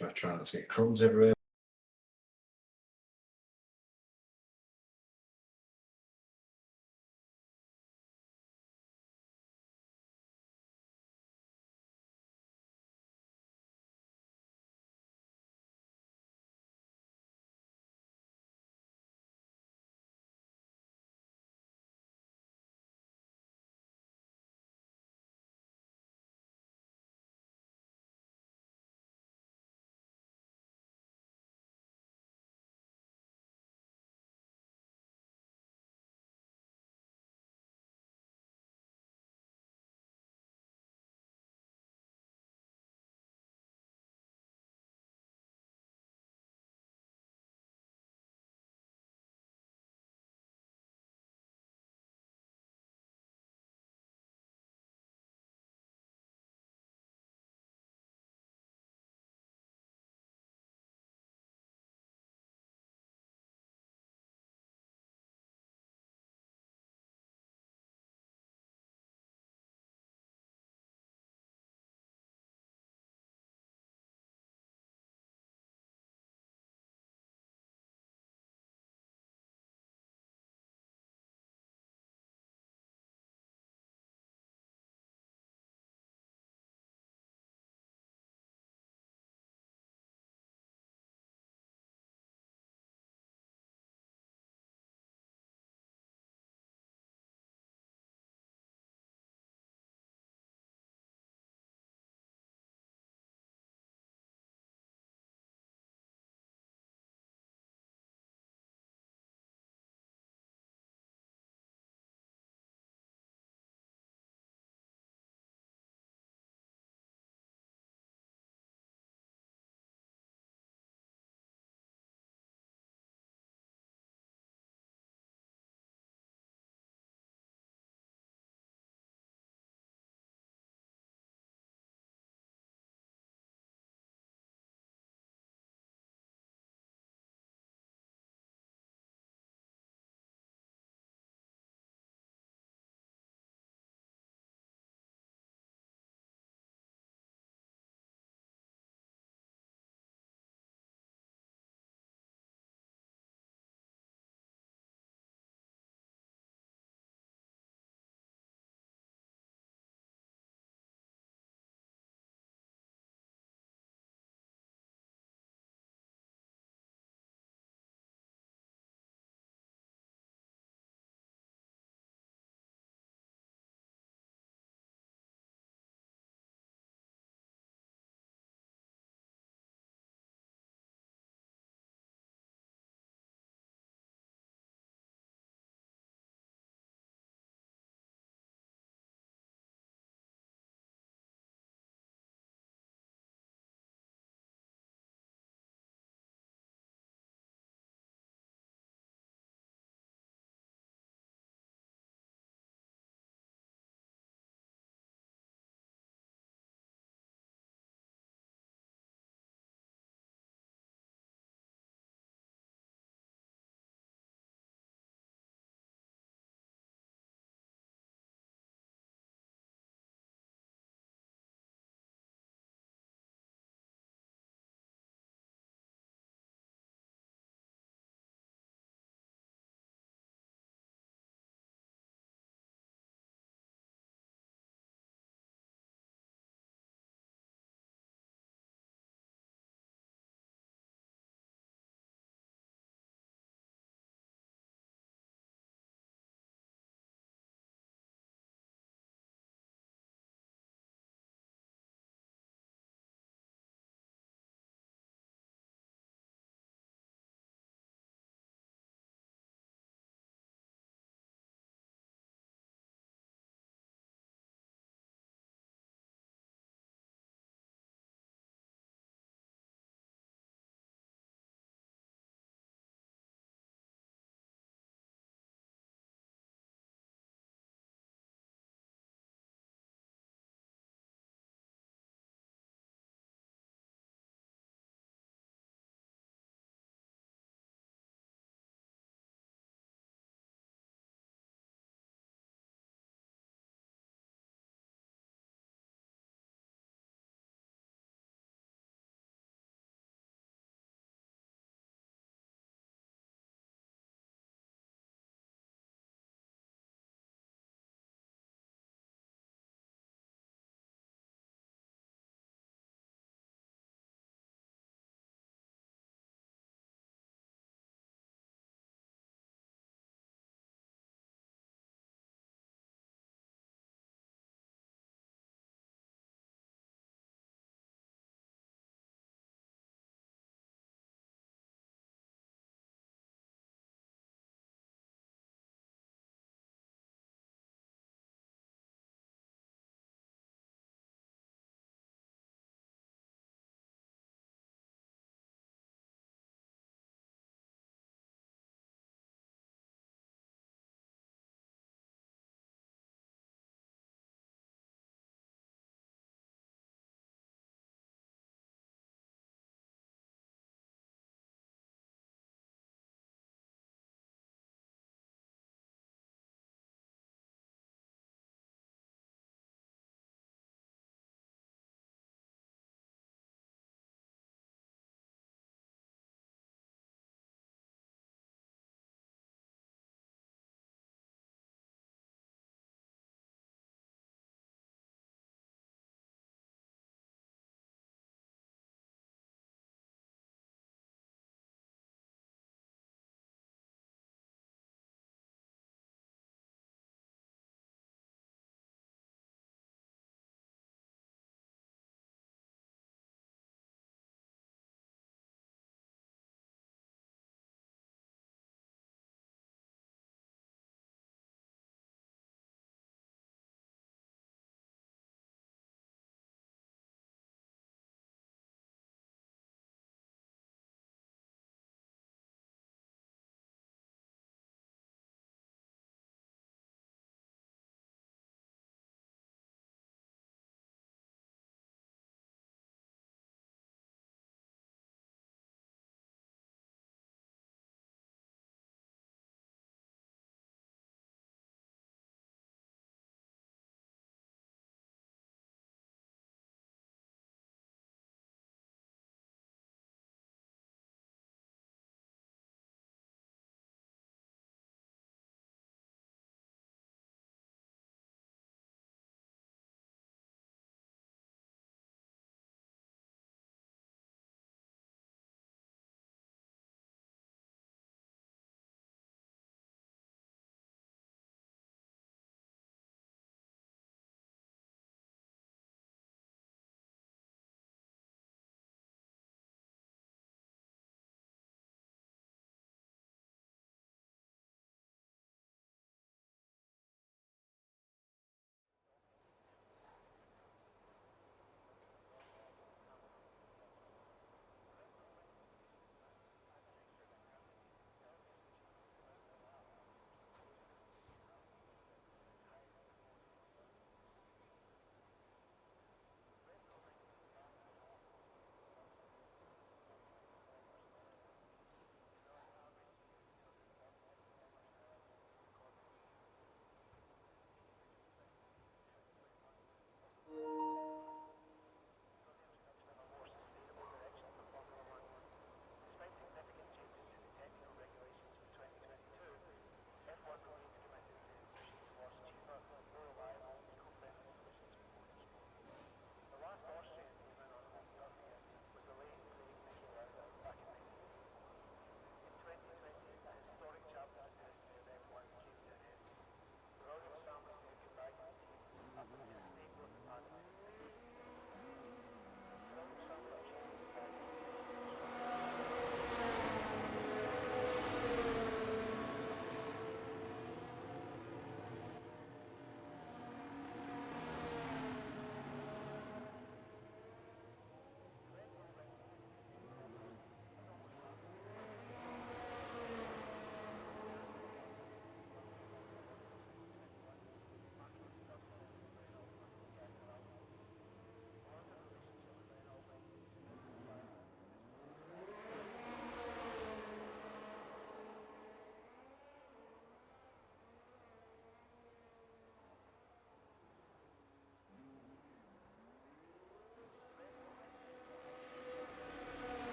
So I try not to get crumbs everywhere.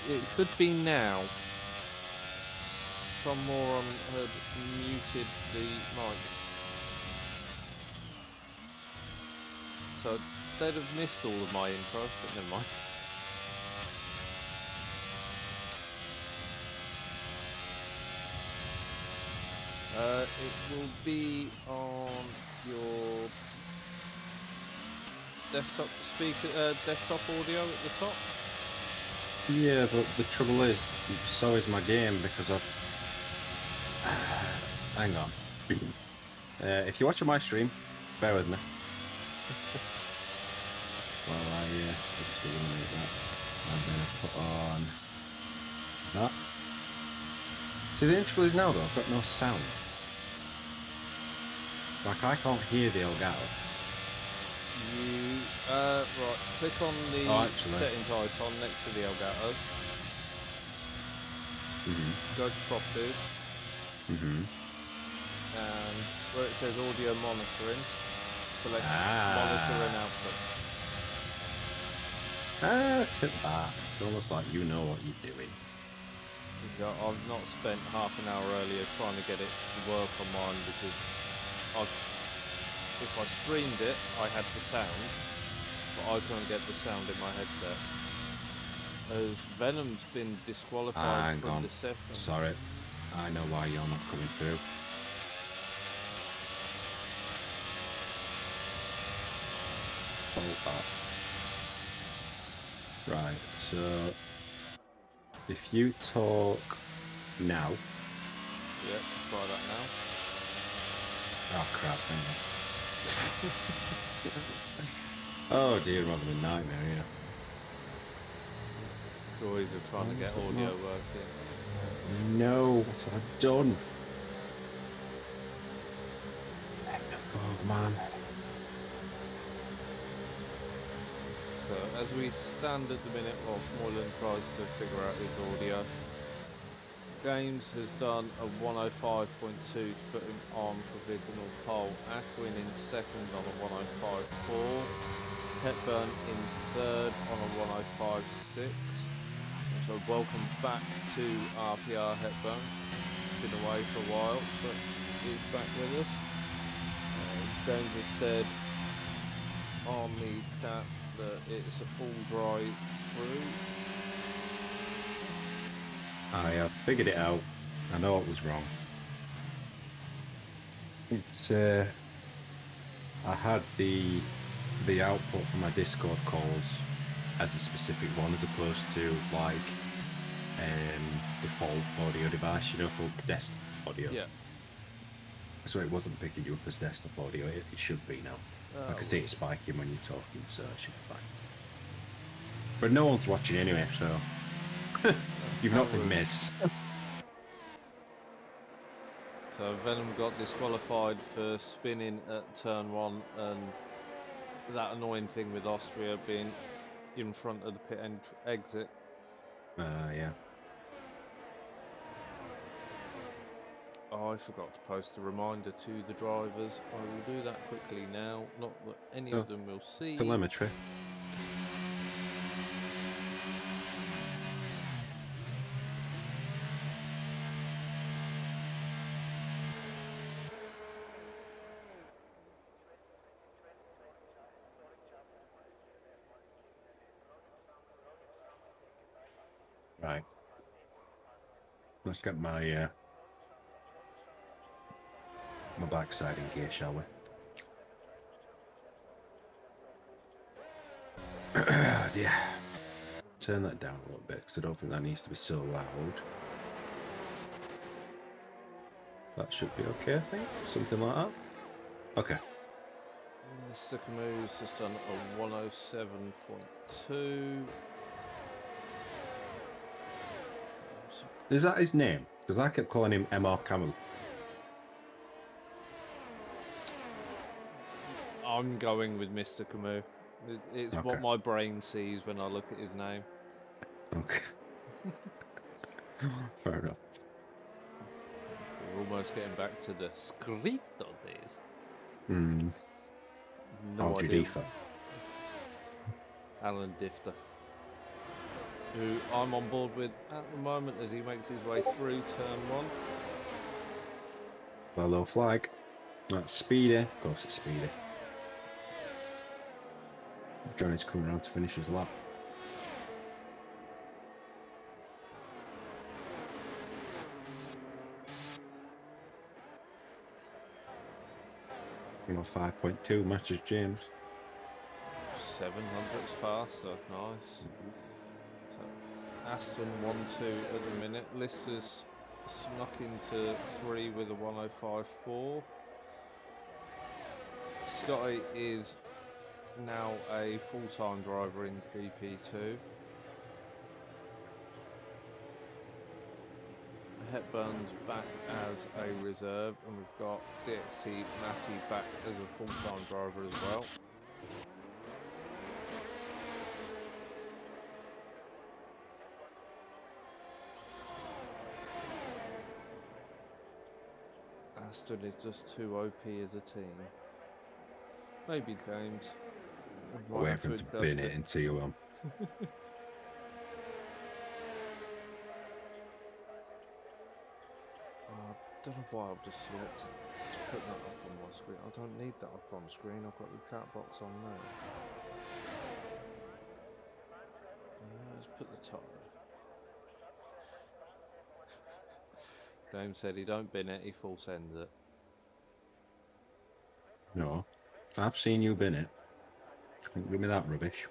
It should be now. Some moron had muted the mic. So they'd have missed all of my intro, but never mind. It will be on your desktop speaker, desktop audio at the top. Yeah, but the trouble is, so is my game because I've... Hang on. If you're watching my stream, bear with me. Well, I just eliminate that. I'm gonna put on that. See, the intro is now though, I've got no sound. Like, I can't hear the Elgato. You, right, click on the settings icon next to the Elgato. Go to properties. And where it says audio monitoring, select monitoring output. Look at that. It's almost like you know what you're doing. I've not spent half an hour earlier trying to get it to work on mine because if I streamed it, I had the sound, but I couldn't get the sound in my headset. As Venom's been disqualified from the session. Sorry, I know why you're not coming through. Hold up. Right, so if you talk now. Yeah, try that now. Oh crap, hang on. Oh dear, I'm having a nightmare here. It's always trying to get audio working. No, what have I done? Oh man. So as we stand at the minute while Moylan tries to figure out his audio, James has done a 105.2 to put him on provisional pole. Ashwin in second on a 105.4. Hepburn in third on a 105.6. So welcome back to RPR Hepburn. Been away for a while, but he's back with us. James has said on the chat that it's a full drive through. I have figured it out. I know what was wrong. It's I had the output from my Discord calls as a specific one, as opposed to like default audio device, you know, for desktop audio. Yeah. So it wasn't picking you up as desktop audio. It should be now. I can see it spiking when you're talking, so it should be fine. But no one's watching anyway, so you've not been missed. So Venom got disqualified for spinning at turn 1 and that annoying thing with Austria being in front of the pit exit. Yeah. Oh, I forgot to post a reminder to the drivers. I will do that quickly now. Not that any of them will see. Telemetry. Right. Let's get my my backside in gear, shall we? Yeah. Turn that down a little bit because I don't think that needs to be so loud. That should be okay, I think. Something like that. Okay. Mr. Camus has done a 107.2. Is that his name? Because I kept calling him MR Camus. I'm going with Mr. Camus. It's what my brain sees when I look at his name. Okay. Fair enough. We're almost getting back to the Scritto days. No idea. Alan Difter. who I'm on board with at the moment as he makes his way through turn 1. Yellow flag. That's Speedy. Of course it's Speedy. Johnny's coming around to finish his lap. You know, 5.2 matches James. 700's faster, nice. So Aston 1-2 at the minute. Lister's snuck into 3 with a 105.4. Scotty is now a full-time driver in GP2. Hepburn's back as a reserve, and we've got DXT Matty back as a full-time driver as well. Aston is just too OP as a team. Maybe James. Away from to bin it into you. I don't know why I've just selected to put that up on my screen. I don't need that up on screen. I've got the chat box on there. Let's put the top. James said he don't bin it, he full sends it. No, I've seen you bin it. Don't give me that rubbish.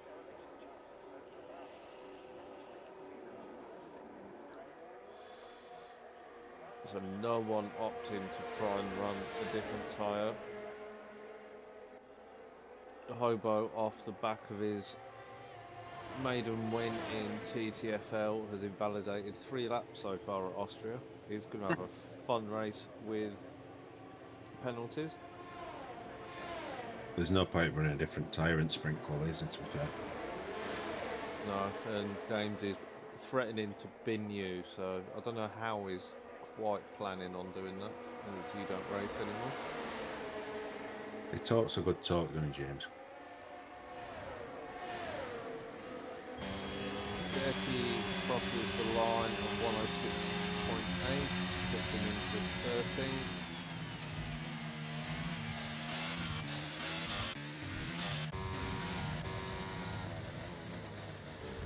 So no one opting to try and run a different tyre. Hobo, off the back of his maiden win in TTFL, has invalidated 3 laps so far at Austria. He's going to have a fun race with penalties. There's no point running a different tyre in sprint quali, is it, to be fair? No, and James is threatening to bin you, so I don't know how he's quite planning on doing that, as you don't race anymore. He talks a good talk, doesn't he, James? Becky crosses the line of 106.8, puts him into 13.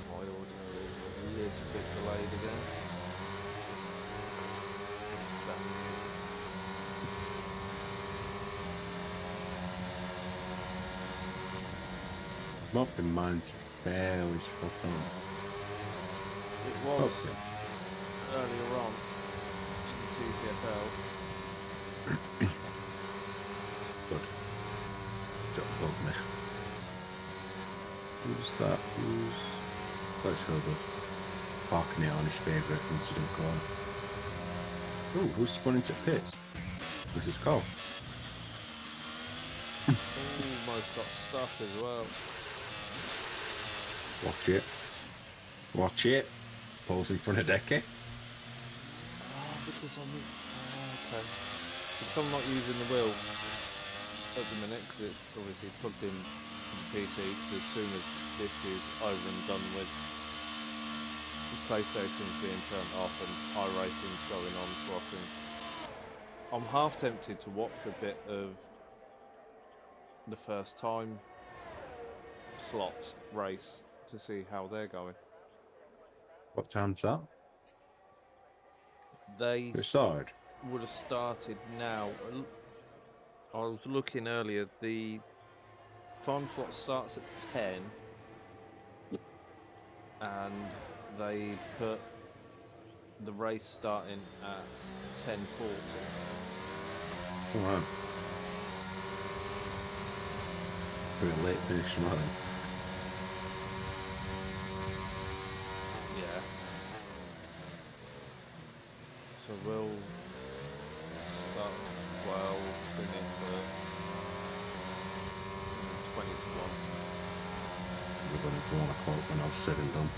My audio is a little bit delayed again. Mopping mine's fairly spot on. It was earlier on in TCFL. Good. Don't bug me. Who's that? Let's go good. Parking it on his favourite incident corner. Ooh, who's spun into pits? This is Cole. Almost got stuck as well. Watch it. Watch it. Pulls in front of Decky. Because I'm okay. Because I'm not using the wheel at the minute because it's obviously plugged in to the PC. Because as soon as this is over and done with, the PlayStation's being turned off and iRacing's going on, so I'm half tempted to watch a bit of the first time slots race to see how they're going. What time's that? They started. Would have started now. I was looking earlier, the time slot starts at 10 and they put the race starting at 10:40. Oh, wow. Pretty late finish tomorrow. Yeah. So we'll start 12, finish at 20 to 1. We're going to 1 o'clock when I've said and done.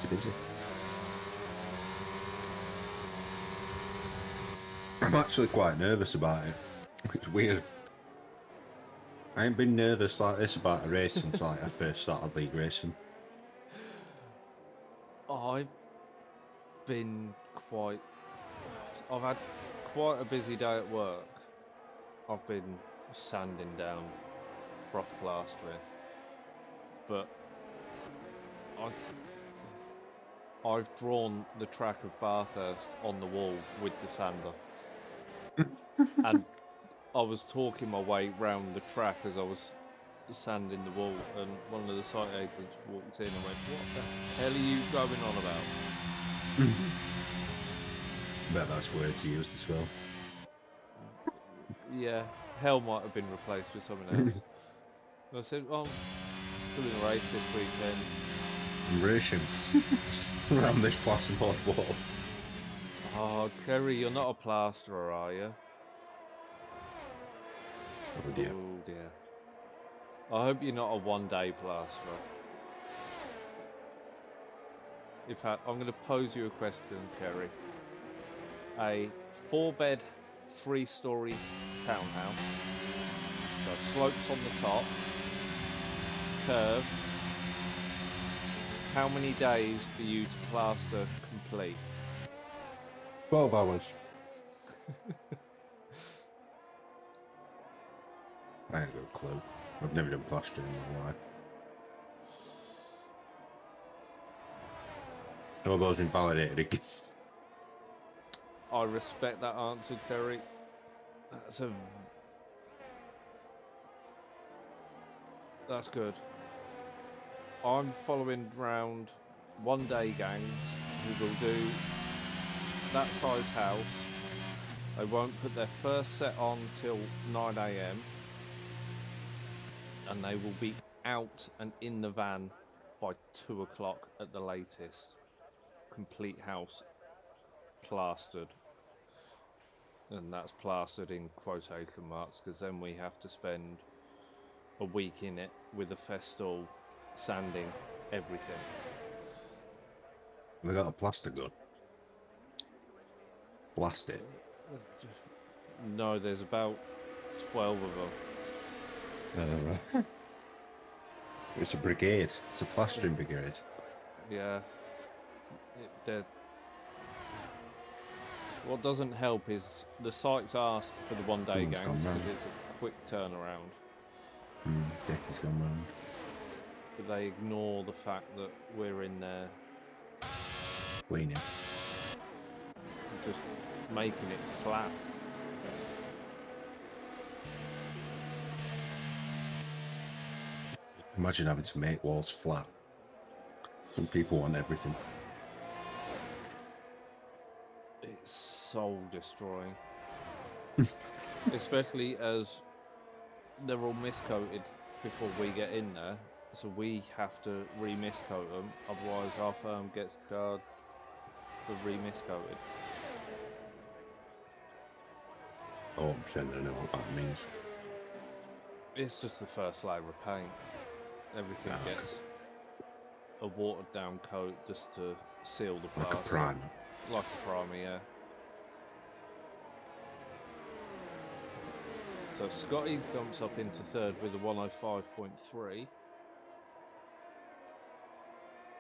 Busy. I'm actually quite nervous about it. It's weird. I ain't been nervous like this about a race since like I first started league racing. I've been I've had quite a busy day at work. I've been sanding down, rough plastering, but I've drawn the track of Bathurst on the wall with the sander, and I was talking my way round the track as I was sanding the wall, and one of the site agents walked in and went, "What the hell are you going on about?" Bet that's words used as well. Yeah, hell might have been replaced with something else. And I said, "Oh, I'm doing a race this weekend." I'm racing around this plasterboard wall. Oh, Kerry, you're not a plasterer, are you? Oh dear. Oh dear. I hope you're not a one-day plasterer. In fact, I'm going to pose you a question, Kerry. A 4-bed, 3-story townhouse. So slopes on the top, curve. How many days for you to plaster complete? 12 hours. I ain't got a clue. I've never done plastering in my life. All those invalidated again. I respect that answer, Kerry. That's good. I'm following round one-day gangs who will do that size house. They won't put their first set on till 9 AM, and they will be out and in the van by 2 o'clock at the latest. Complete house plastered. And that's plastered in quotation marks, because then we have to spend a week in it with a Festool sanding everything. They got a plaster gun. Blast it. No, there's about 12 of them. Right. It's a brigade. It's a plastering brigade. Yeah. What doesn't help is the sites ask for the one-day Someone's gone gangs because round. it's a quick turnaround. Decky's gone round. But they ignore the fact that we're in there Cleaning. just making it flat. Imagine having to make walls flat. Some people want everything. It's soul destroying. Especially as they're all miscoated before we get in there, so we have to re-miscoat them, otherwise our firm gets charged for re-miscoated. Oh, I'm sure I know what that means. It's just the first layer of paint. Everything gets a watered down coat just to seal the plaster. Like a primer. Like a primer, yeah. So Scotty jumps up into third with a 105.3.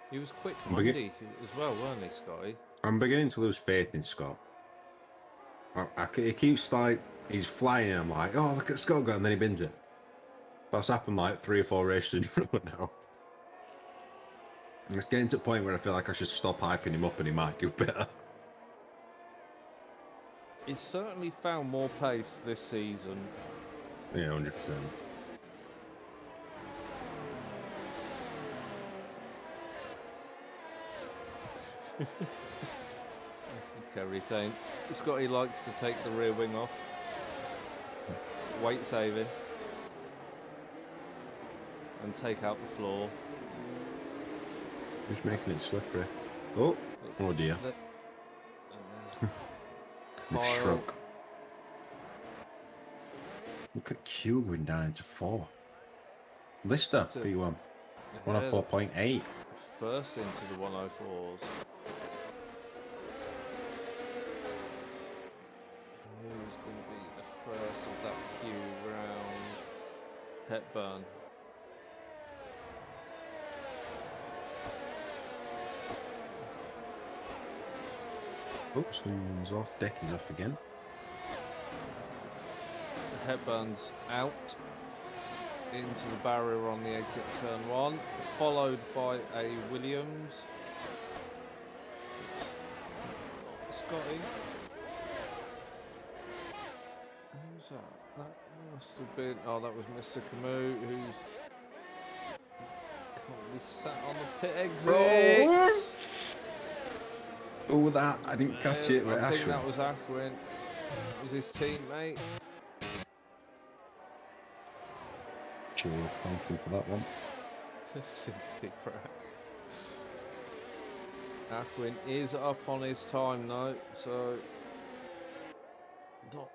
He was quick Monday as well, weren't he, Scotty? I'm beginning to lose faith in Scott. He keeps like, he's flying and I'm like, oh, look at Scott go, and then he bins it. That's happened like 3 or 4 races in a row now. And it's getting to the point where I feel like I should stop hyping him up and he might do better. He's certainly found more pace this season. Yeah, 100%. Kerry saying Scotty likes to take the rear wing off. Weight saving. And take out the floor. Just making it slippery. Oh dear. We've shrunk. Look at Q going down into 4. Lister, P1. 104.8. First into the 104s. Who's going to be the first of that Q round? Hepburn. Oh, someone's off. Deck is off again. Hepburn's out into the barrier on the exit turn 1, followed by a Williams. Not Scotty. Who's that? That must have been. Oh, that was Mr. Camus, who's currently sat on the pit exit. Oh, that I didn't catch it. I think Ashwin. that was Ashwin. That was his teammate. Cheers, thank you for that one. Sympathy crack. Ashwin is up on his time though, so not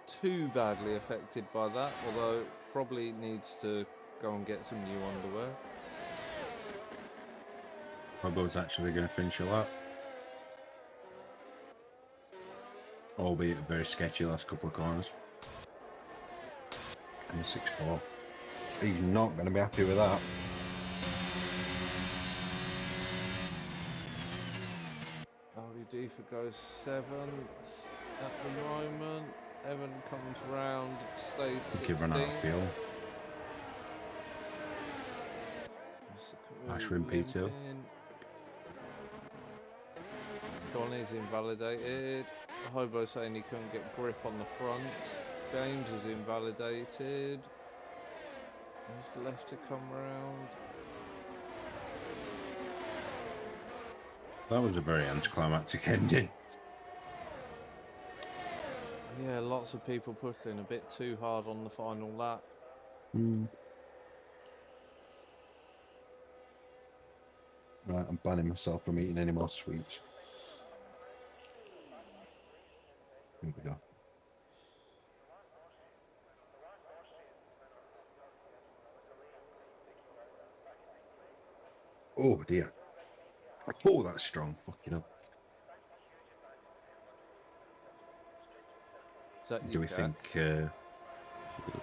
too badly affected by that, although probably needs to go and get some new underwear. Bobo's actually going to finish a lap. Albeit a very sketchy last couple of corners. And 6-4. He's not going to be happy with that. Deefer goes 7th at the moment. Evan comes round, stays 16th. Run out of fuel. Ashwin P2. John is invalidated. Hobo saying he couldn't get grip on the front. James is invalidated. Who's left to come round? That was a very anticlimactic ending. Yeah, lots of people pushing a bit too hard on the final lap. Right, I'm banning myself from eating any more sweets. Here we go. Oh dear. Oh, that's strong. Fucking up. Is that Do we think... I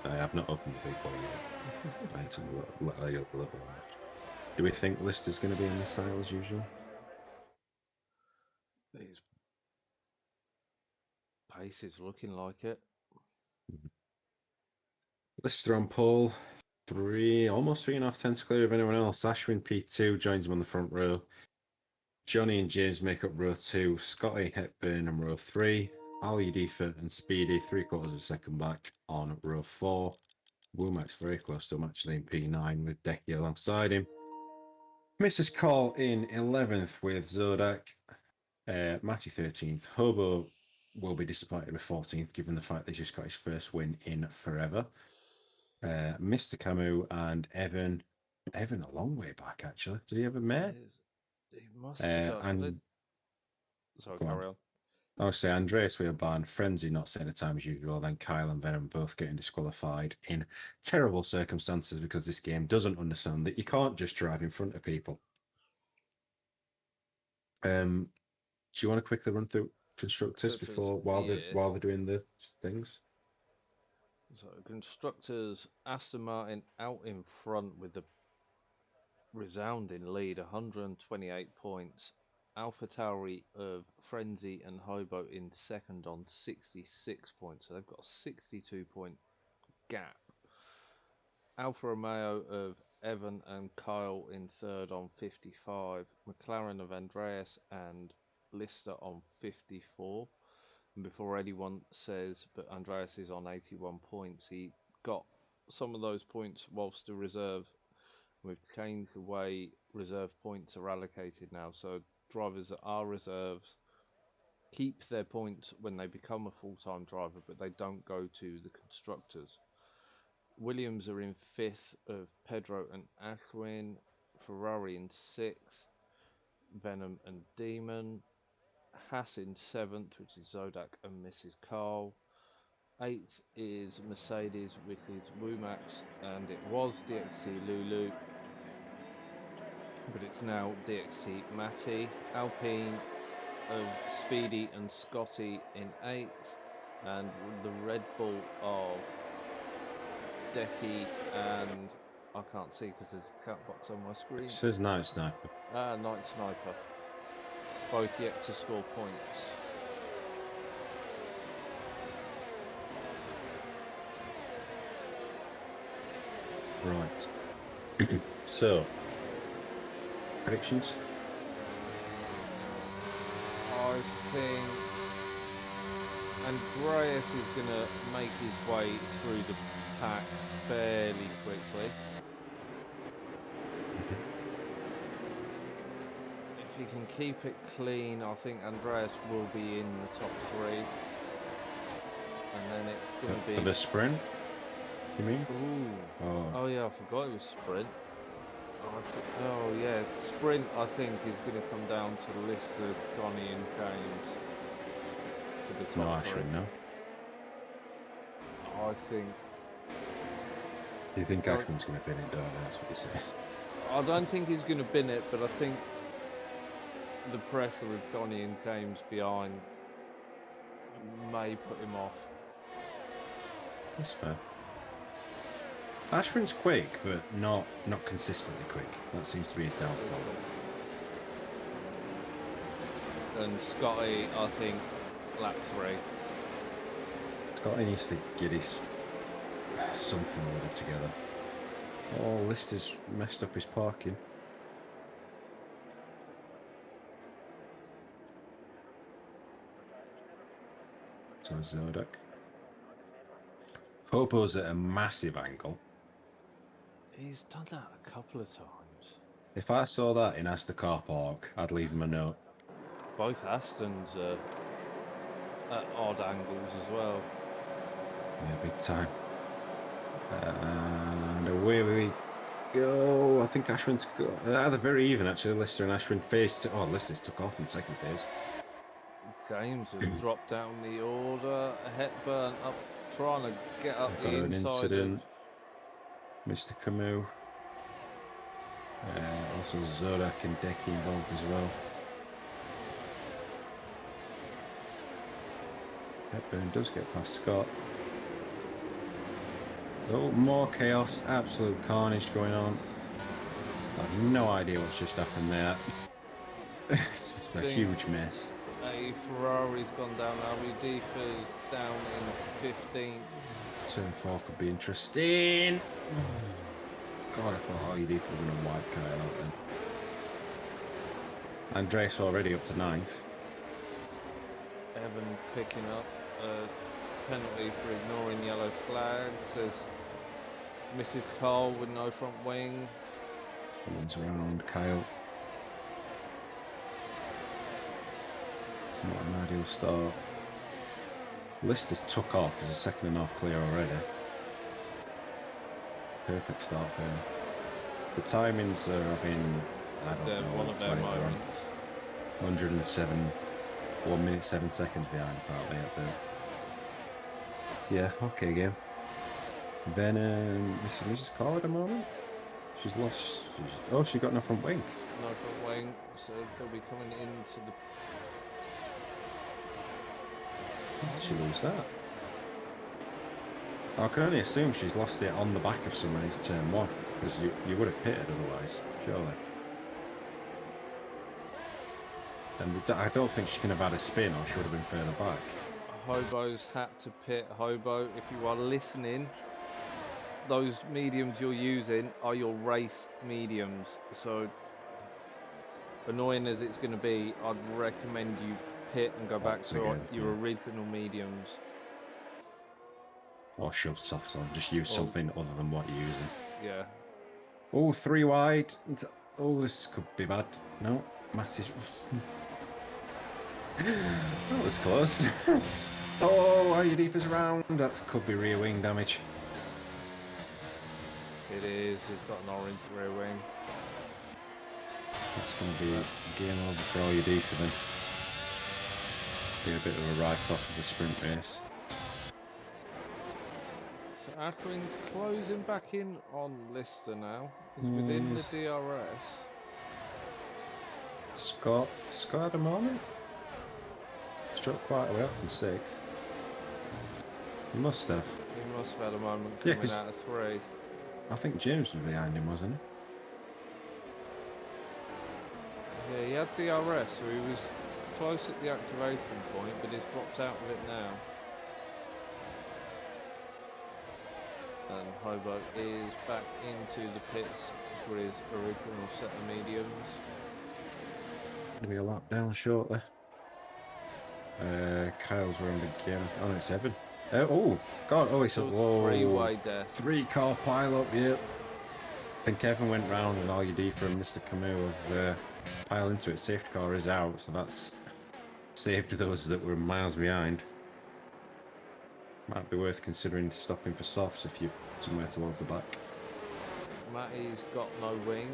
have not opened the big boy yet. I had to let a little one left. Do we think Lister's going to be in the style as usual? His pace is looking like it. Lister on pole. Almost 3.5 tenths clear of anyone else. Ashwin P2 joins him on the front row. Johnny and James make up row 2. Scotty, Hepburn on row 3. Ali Deefer and Speedy 3/4 of a second back on row 4. Womack's very close to him actually in P9 with Decky alongside him. Mrs. Call in 11th with Zodak. Matty 13th. Hobo will be disappointed with 14th given the fact that he's just got his first win in forever. Mr. Camus and Evan. Evan a long way back actually. Did he have a mare? He must have done. Sorry, carry on. I'll say Andreas Wheelbarn, Frenzy not setting a time as usual, then Kyle and Venom both getting disqualified in terrible circumstances because this game doesn't understand that you can't just drive in front of people. Do you want to quickly run through constructors before while they're doing the things? So constructors, Aston Martin out in front with the resounding lead, 128 points. AlphaTauri of Frenzy and Hobo in second on 66 points, so they've got a 62-point gap. Alfa Romeo of Evan and Kyle in third on 55. McLaren of Andreas and Lister on 54. And before anyone says, but Andreas is on 81 points, he got some of those points whilst the reserve. We've changed the way reserve points are allocated now, so drivers that are reserves keep their points when they become a full-time driver, but they don't go to the constructors. Williams are in 5th of Pedro and Ashwin, Ferrari in 6th, Venom and Demon, Haas in 7th, which is Zodak and Mrs. Carl. 8th is Mercedes, which is Womax, and it was DXC Lulu, but it's now DXC Matty. Alpine of Speedy and Scotty in 8th, and the Red Bull of Decky and I can't see because there's a chat box on my screen. It says Night Sniper. Night Sniper. Both yet to score points. Right. So, predictions? I think Andreas is going to make his way through the pack fairly quickly. If he can keep it clean, I think Andreas will be in the top 3. And then it's going to be... For the sprint, you mean? Ooh. Oh yeah, I forgot it was sprint. Oh yeah, sprint I think is going to come down to the list of Johnny and James for the top 3. Ashwin, no? I think... Do you think Ashwin's going to bin it, don't you? That's what he says. I don't think he's going to bin it, but I think the pressure of Johnny and James behind may put him off. That's fair. Ashwin's quick, but not consistently quick. That seems to be his downfall. And Scotty, I think, lap 3. Scotty needs to get his something ordered together. Oh, Lister's messed up his parking. So Zodek. Popo's at a massive angle. He's done that a couple of times. If I saw that in Aston car park, I'd leave him a note. Both Astons are at odd angles as well. Yeah, big time. And away we go. I think Ashwin's got... they're very even, actually. Lister and Ashwin faced... Oh, Lister's took off in second phase. James has dropped down the order. Hepburn up, trying to get up the inside of... Mr. Camus. Also Zodak and Decky involved as well. Hepburn does get past Scott. Oh, more chaos, absolute carnage going on. I have no idea what's just happened there. Just a huge mess. A Ferrari's gone down now. Redifa's down in 15th. Turn 4 could be interesting. God, I thought Redifa was going to wipe Kyle out then. Andres already up to 9th. Evan picking up a penalty for ignoring yellow flags. Says Mrs. Cole with no front wing. Someone's around Kyle. Not an ideal start. Lister's took off as a 2.5 clear already. Perfect start for him. The timings are having, I don't know, one of their moments. 107, 1 minute 7 seconds behind apparently at the... Yeah, okay game. Then Mrs. Cole at the moment. She's lost. Oh, she got no front wing. No front wing, so they'll be coming into the... How did she lose that? I can only assume she's lost it on the back of someone in turn 1, because you would have pitted otherwise, surely. And I don't think she can have had a spin, or she would have been further back. Hobo's had to pit. Hobo, if you are listening, those mediums you're using are your race mediums. So, annoying as it's going to be, I'd recommend you pit and go back to your original mediums. Or shove softs on, just use something other than what you're using. Yeah. Oh, 3 wide. Oh, this could be bad. No, Matt is... That was close. Oh, Ayudifa's around. That could be rear wing damage. It is. It's got an orange rear wing. That's going to be a game over for Ayudifa then. Be a bit of a write-off of the sprint race. So Ashwin's closing back in on Lister now. He's within the DRS. Scott at the moment? Struck quite a way up from 6th. He must have. He must have had a moment coming out of 3. I think James was behind him, wasn't he? Yeah, he had the RS, so he was close at the activation point, but he's dropped out of it now. And Hobo is back into the pits for his original set of mediums. Gonna be a lap down shortly. Kyle's round again. Oh, no, it's Evan. Oh, God. Oh, it's a three-way death. 3-car pile-up, yep. I think Evan went round and all you do from Mr. Camus of pile into it. Safety car is out, so that's saved those that were miles behind. Might be worth considering stopping for softs if you're somewhere towards the back. Matty's got no wing.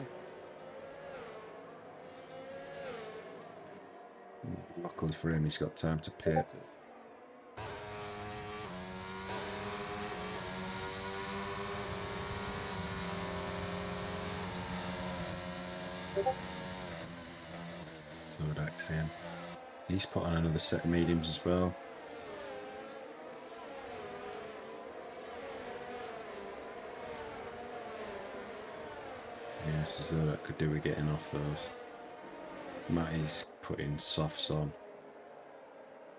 Luckily for him, he's got time to pit. Zodak's in. He's put on another set of mediums as well. Yeah, so Zodak could do with getting off those. Matty's putting softs on.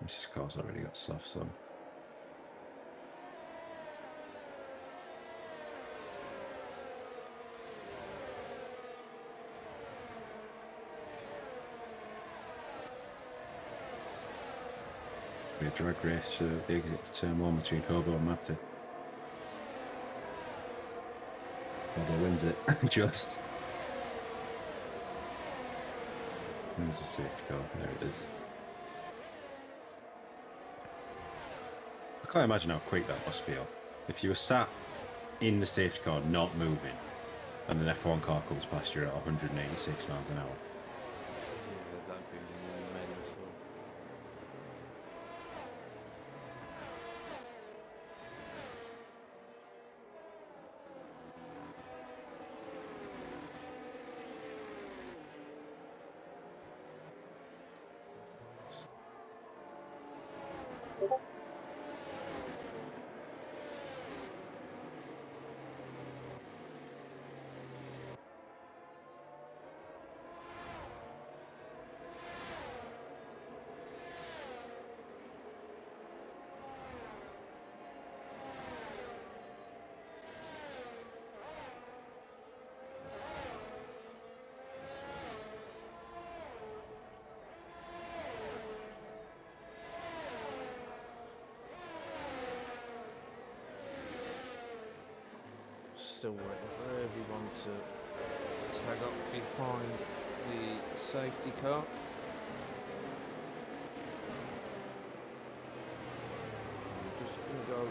Mrs. Car's already got softs on. Be a drag race, the exit to turn 1 between Hobo and Matty. Hobo wins it, just. There's a safety car, there it is. I can't imagine how quick that must feel. If you were sat in the safety car not moving, and an F1 car comes past you at 186 miles an hour. Yeah, that'd be mental. Still waiting for everyone to tag up behind the safety car. I'm just going to go and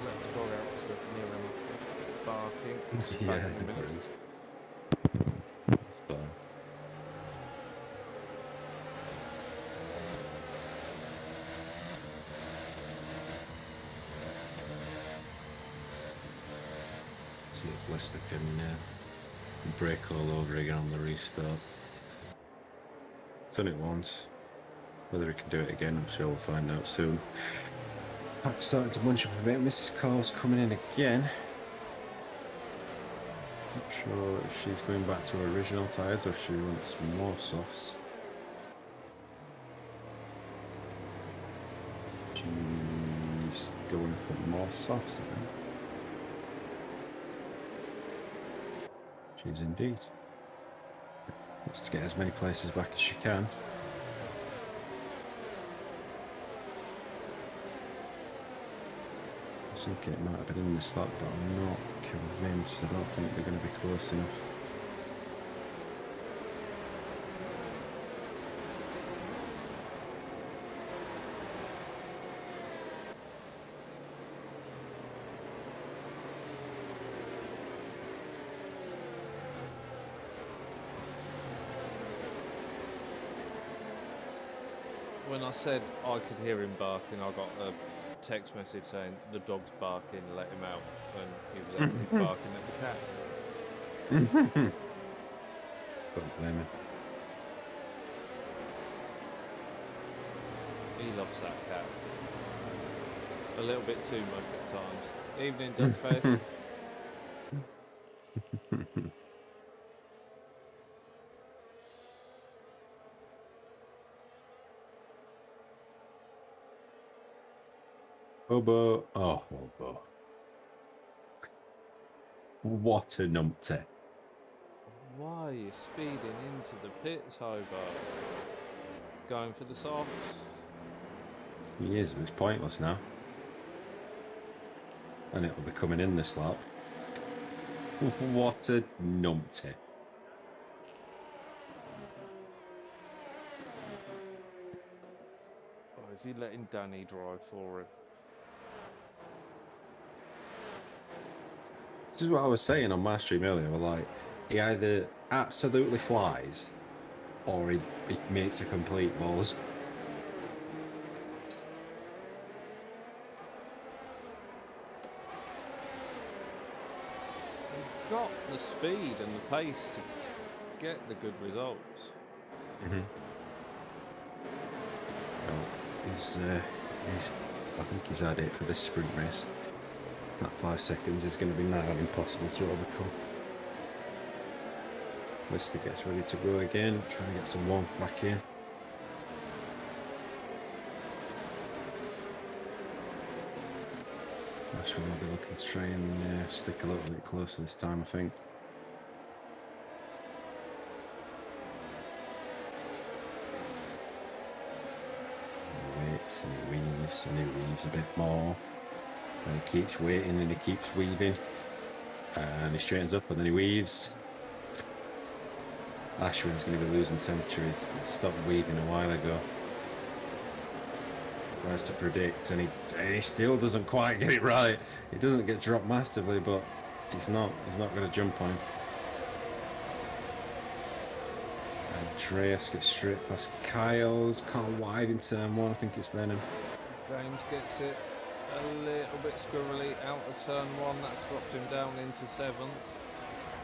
let the dog out because I can hear him barking. Yeah, I think there is. It's fine. See if Leicester can break all over again on the restart. Done it once. Whether he can do it again, I'm sure we'll find out soon. Pack's starting to bunch up a bit. Mrs. Carl's coming in again. Not sure if she's going back to her original tyres or if she wants more softs. She's going for more softs, I think. She's indeed. Wants to get as many places back as she can. I was thinking it might have been in the slot, but I'm not convinced. I don't think they're going to be close enough. When I said I could hear him barking, I got a text message saying the dog's barking, let him out, when he was actually barking at the cat. Don't blame him. He loves that cat. A little bit too much at times. Evening, Deathface. Hobo. Oh, Hobo. What a numpty. Why are you speeding into the pits, Hobo? Going for the softs. He is, but it's pointless now. And it'll be coming in this lap. What a numpty. Or is he letting Danny drive for him? This is what I was saying on my stream earlier. We're like, he either absolutely flies or he makes a complete balls. He's got the speed and the pace to get the good results. Well, he's I think he's had it for this sprint race. That 5 seconds is going to be now impossible to overcome. Lister gets ready to go again, trying to get some warmth back in. Ashwin will be looking to try and stick a little bit closer this time, I think. He waits and he weaves a bit more. And he keeps waiting and he keeps weaving. And he straightens up and then he weaves. Ashwin's going to be losing temperature. He's stopped weaving a while ago. Tries to predict and he still doesn't quite get it right. He doesn't get dropped massively, but he's not going to jump on him. Andreas gets straight past Kyle's car wide in turn 1. I think it's Venom. James gets it a little bit squirrely out of turn 1. That's dropped him down into 7th.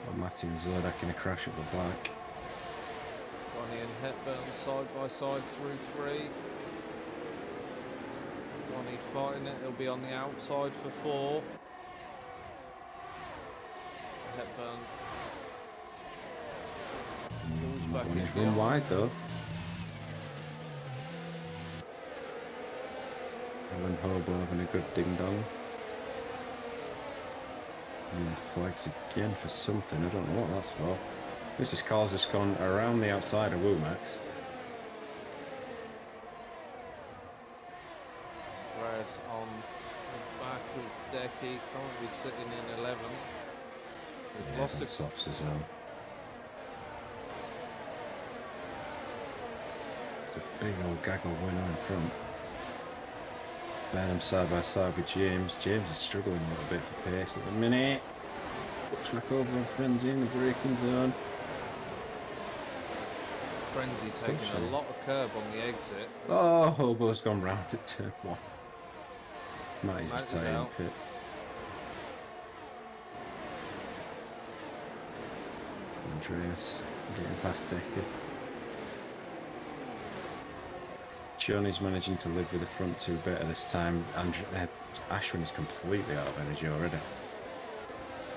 Got Matty and Zodak in a crash at the back. Johnny and Hepburn side by side through 3. Johnny fighting it. He'll be on the outside for 4. Hepburn pulls back in He's run wide though. Alan Hobo having a good ding dong. And flags again for something. I don't know what that's for. This car's just gone around the outside of Womax. Andreas on the back of Decky, currently sitting in 11th. He's lost a softs as well. It's a big old gaggle winner in front. Venom side by side with James. James is struggling a little bit for pace at the minute. Looks back over on Frenzy in the braking zone. Frenzy taking a lot of curb on the exit. Oh, Hobo's gone round at turn 1. Matty's Matty's retiring out. pits. Andreas getting past Decker. Johnny's managing to live with the front 2 better this time. Ashwin is completely out of energy already.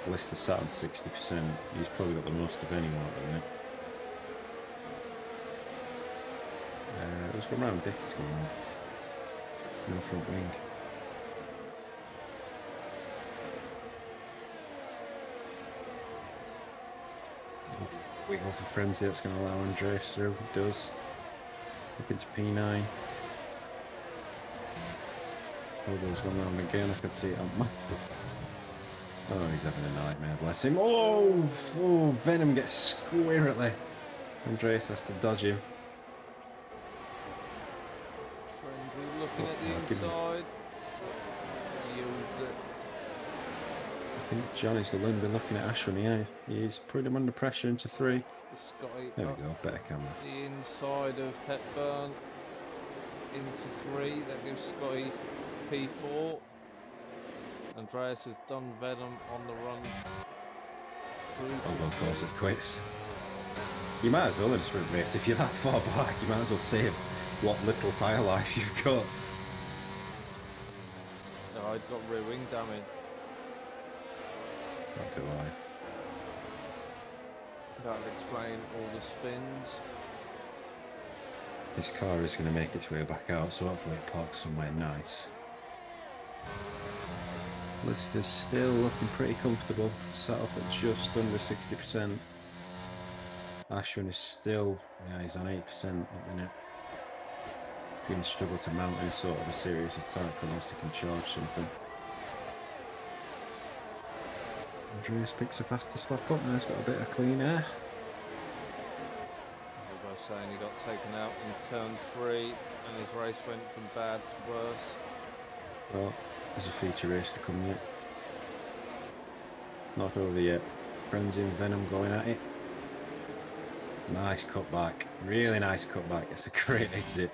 Lister sat on 60%. He's probably got the most of anyone at the minute. Let's go round. Decky's going round. In the front wing. Wiggle for Frenzy, that's going to allow Andreas through. It does. Up into P9. Hobo's gone round again. I can see it on my. Oh, he's having a nightmare, bless him. Oh, Venom gets squirrely. Andreas has to dodge him. Frenzy looking at the inside. Yields it. I think Johnny's going to be looking at Ashwin here. He's putting him under pressure into 3. Scotty There we go, better camera. The inside of Hepburn into 3. That gives Scotty P4. Andreas has done Venom on the run through. Hobo calls it quits. You might as well in a sprint race. If you're that far back, you might as well save what little tyre life you've got. I'd got rear wing damage. That'd be why. That'll explain all the spins. This car is going to make its way back out, so hopefully it parks somewhere nice. Lister's still looking pretty comfortable, sat up at just under 60%. Ashwin is still, yeah, he's on 8% at the minute. He's going to struggle to mount any sort of a serious attack unless he can charge something. Andreas picks a faster slap up now, he's got a bit of clean air. We were saying he got taken out in turn 3 and his race went from bad to worse. Well, there's a feature race to come yet. It's not over yet. Frenzy and Venom going at it. Nice cutback. Really nice cutback. It's a great exit.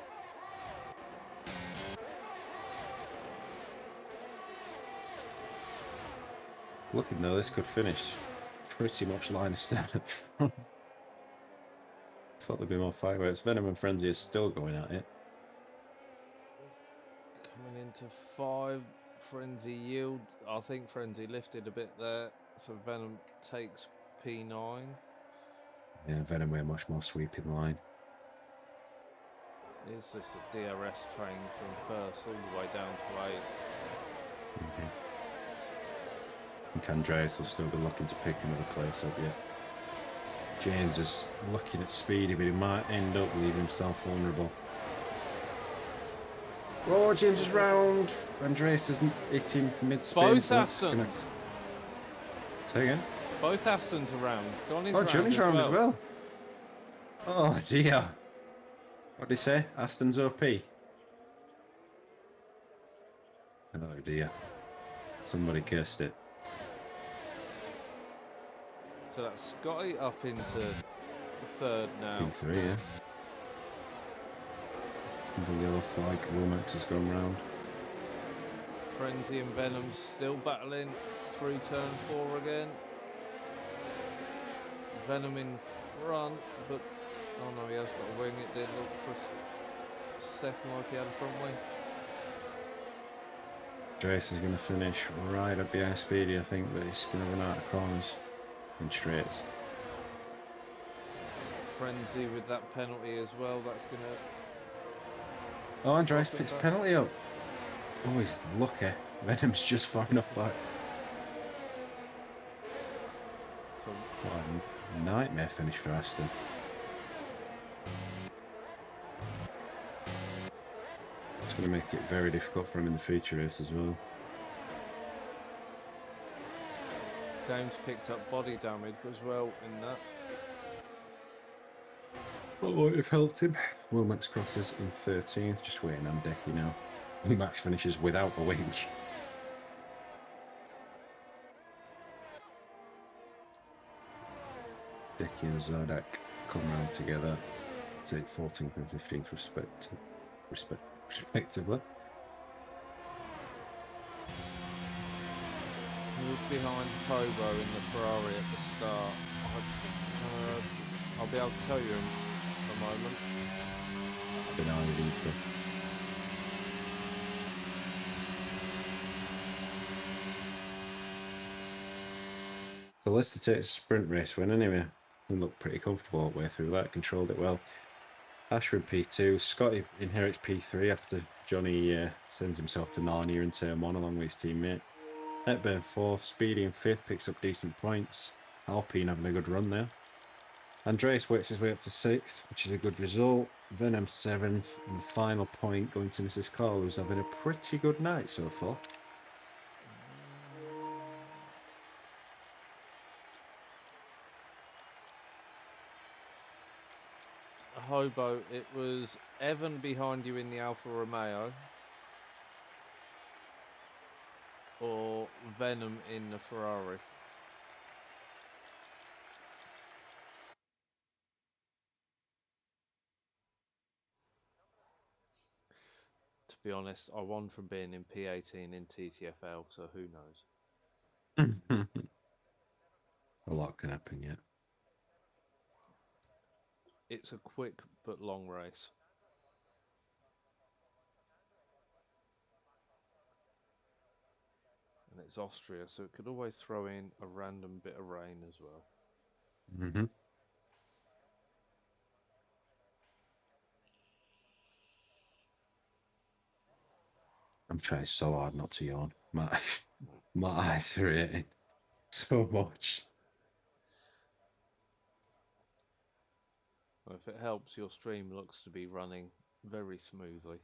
Looking though, this could finish pretty much line of start at front. Thought there'd be more fireworks. Venom and Frenzy are still going at it. Coming into 5, Frenzy yield. I think Frenzy lifted a bit there, so Venom takes P9. Yeah, Venom with a much more sweeping line. It's just a DRS train from first all the way down to 8th. I think Andreas will still be looking to pick another place up yet. James is looking at speedy, but he might end up leaving himself vulnerable. Oh, James is round. Andreas is hitting mid-spin. Both so Astons. Say again? Both Astons are round. Johnny's Oh, round Johnny's as round well. as well. Oh dear. What did he say? Aston's OP. Oh dear. Somebody cursed it. So that's Scotty up into the 3rd now. P3, yeah. The yellow flag. Womax has gone round. Frenzy and Venom still battling through turn 4 again. Venom in front, but oh no, he has got a wing. It did look for a second like he had a front wing. Andreas is going to finish right up behind Speedy, I think, but he's going to run out of corners in straights. Frenzy with that penalty as well. That's going to. Oh, Andreas picks penalty up. Oh, he's lucky. Venom's just far enough back. So, what a nightmare finish for Aston. It's going to make it very difficult for him in the feature race as well. James picked up body damage as well in that. That might have helped him. Womax crosses in 13th, just waiting on Decky now. Womax finishes without a wing. Decky and Zardak come round together, take 14th and 15th respectively. He was behind Hobo in the Ferrari at the start. I'll be able to tell you in a moment. Denied info. So Leicester takes a sprint race win anyway. He looked pretty comfortable all the way through that, controlled it well. Ashford P2, Scotty inherits P3 after Johnny sends himself to Narnia in turn 1 along with his teammate. Hepburn 4th, Speedy in 5th, picks up decent points. Alpine having a good run there. Andreas works his way up to 6th, which is a good result. Venom 7th, and the final point going to Mrs. Cole, who's having a pretty good night so far. Hobo, it was Evan behind you in the Alfa Romeo or Venom in the Ferrari? To be honest, I won from being in P18 in TTFL, so who knows? A lot can happen yet. It's a quick but long race. it's Austria, so it could always throw in a random bit of rain as well. Mm-hmm. I'm trying so hard not to yawn. My eyes are hurting so much. Well, if it helps, your stream looks to be running very smoothly.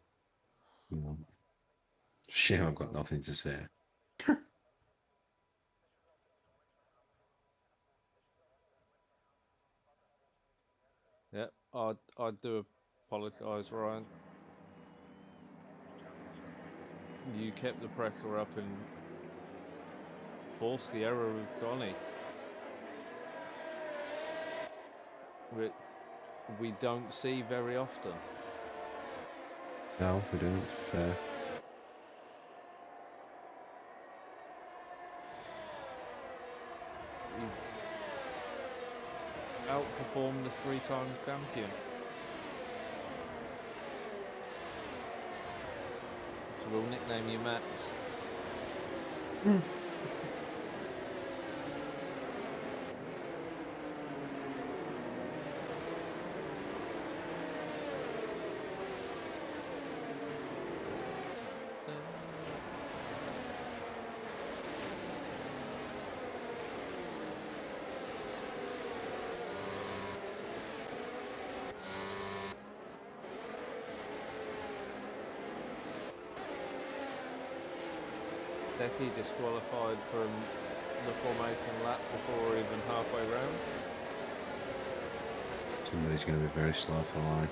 Shame I've got nothing to say. Yeah, I do apologise, Ryan. You kept the pressure up and forced the error of Johnny, which we don't see very often. No, we don't. Fair. You outperformed the three-time champion. So we'll nickname you Max. Decky disqualified from the formation lap before even halfway round. Somebody's going to be very slow for the line.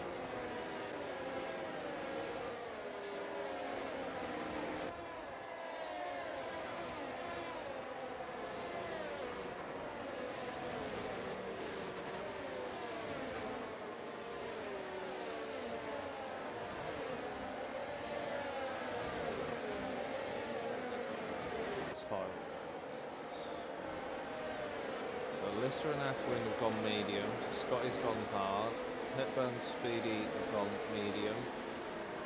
So Lister and Aslin have gone medium, Scotty's gone hard, Hepburn Speedy have gone medium,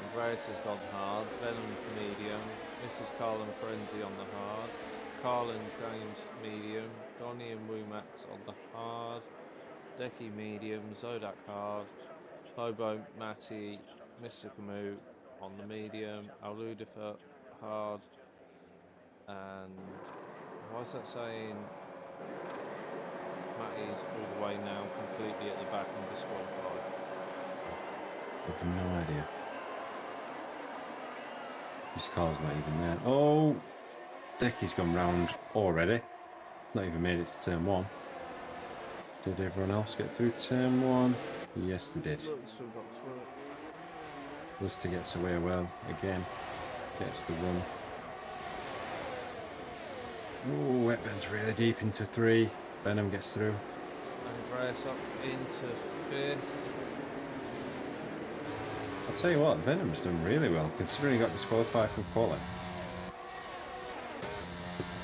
Andreas has gone hard, Venom medium, Mrs. Carl and Frenzy on the hard, Carl and James medium, Johnny and Woomax on the hard, Decky medium, Zodak hard, Hobo, Matty, Mr. Camus on the medium, Aludifer hard, and why is that saying Matty's all the way now completely at the back and disqualified? I've no idea. His car's not even there. Oh, Decky's gone round already. Not even made it to turn one. Did everyone else get through turn one? Yes, they did. Looks to have got through it. Lister gets away well again. Gets the run. Oh, Wetburn's really deep into three. Venom gets through. Andreas up into fifth. I'll tell you what, Venom's done really well, considering he got disqualified from quali.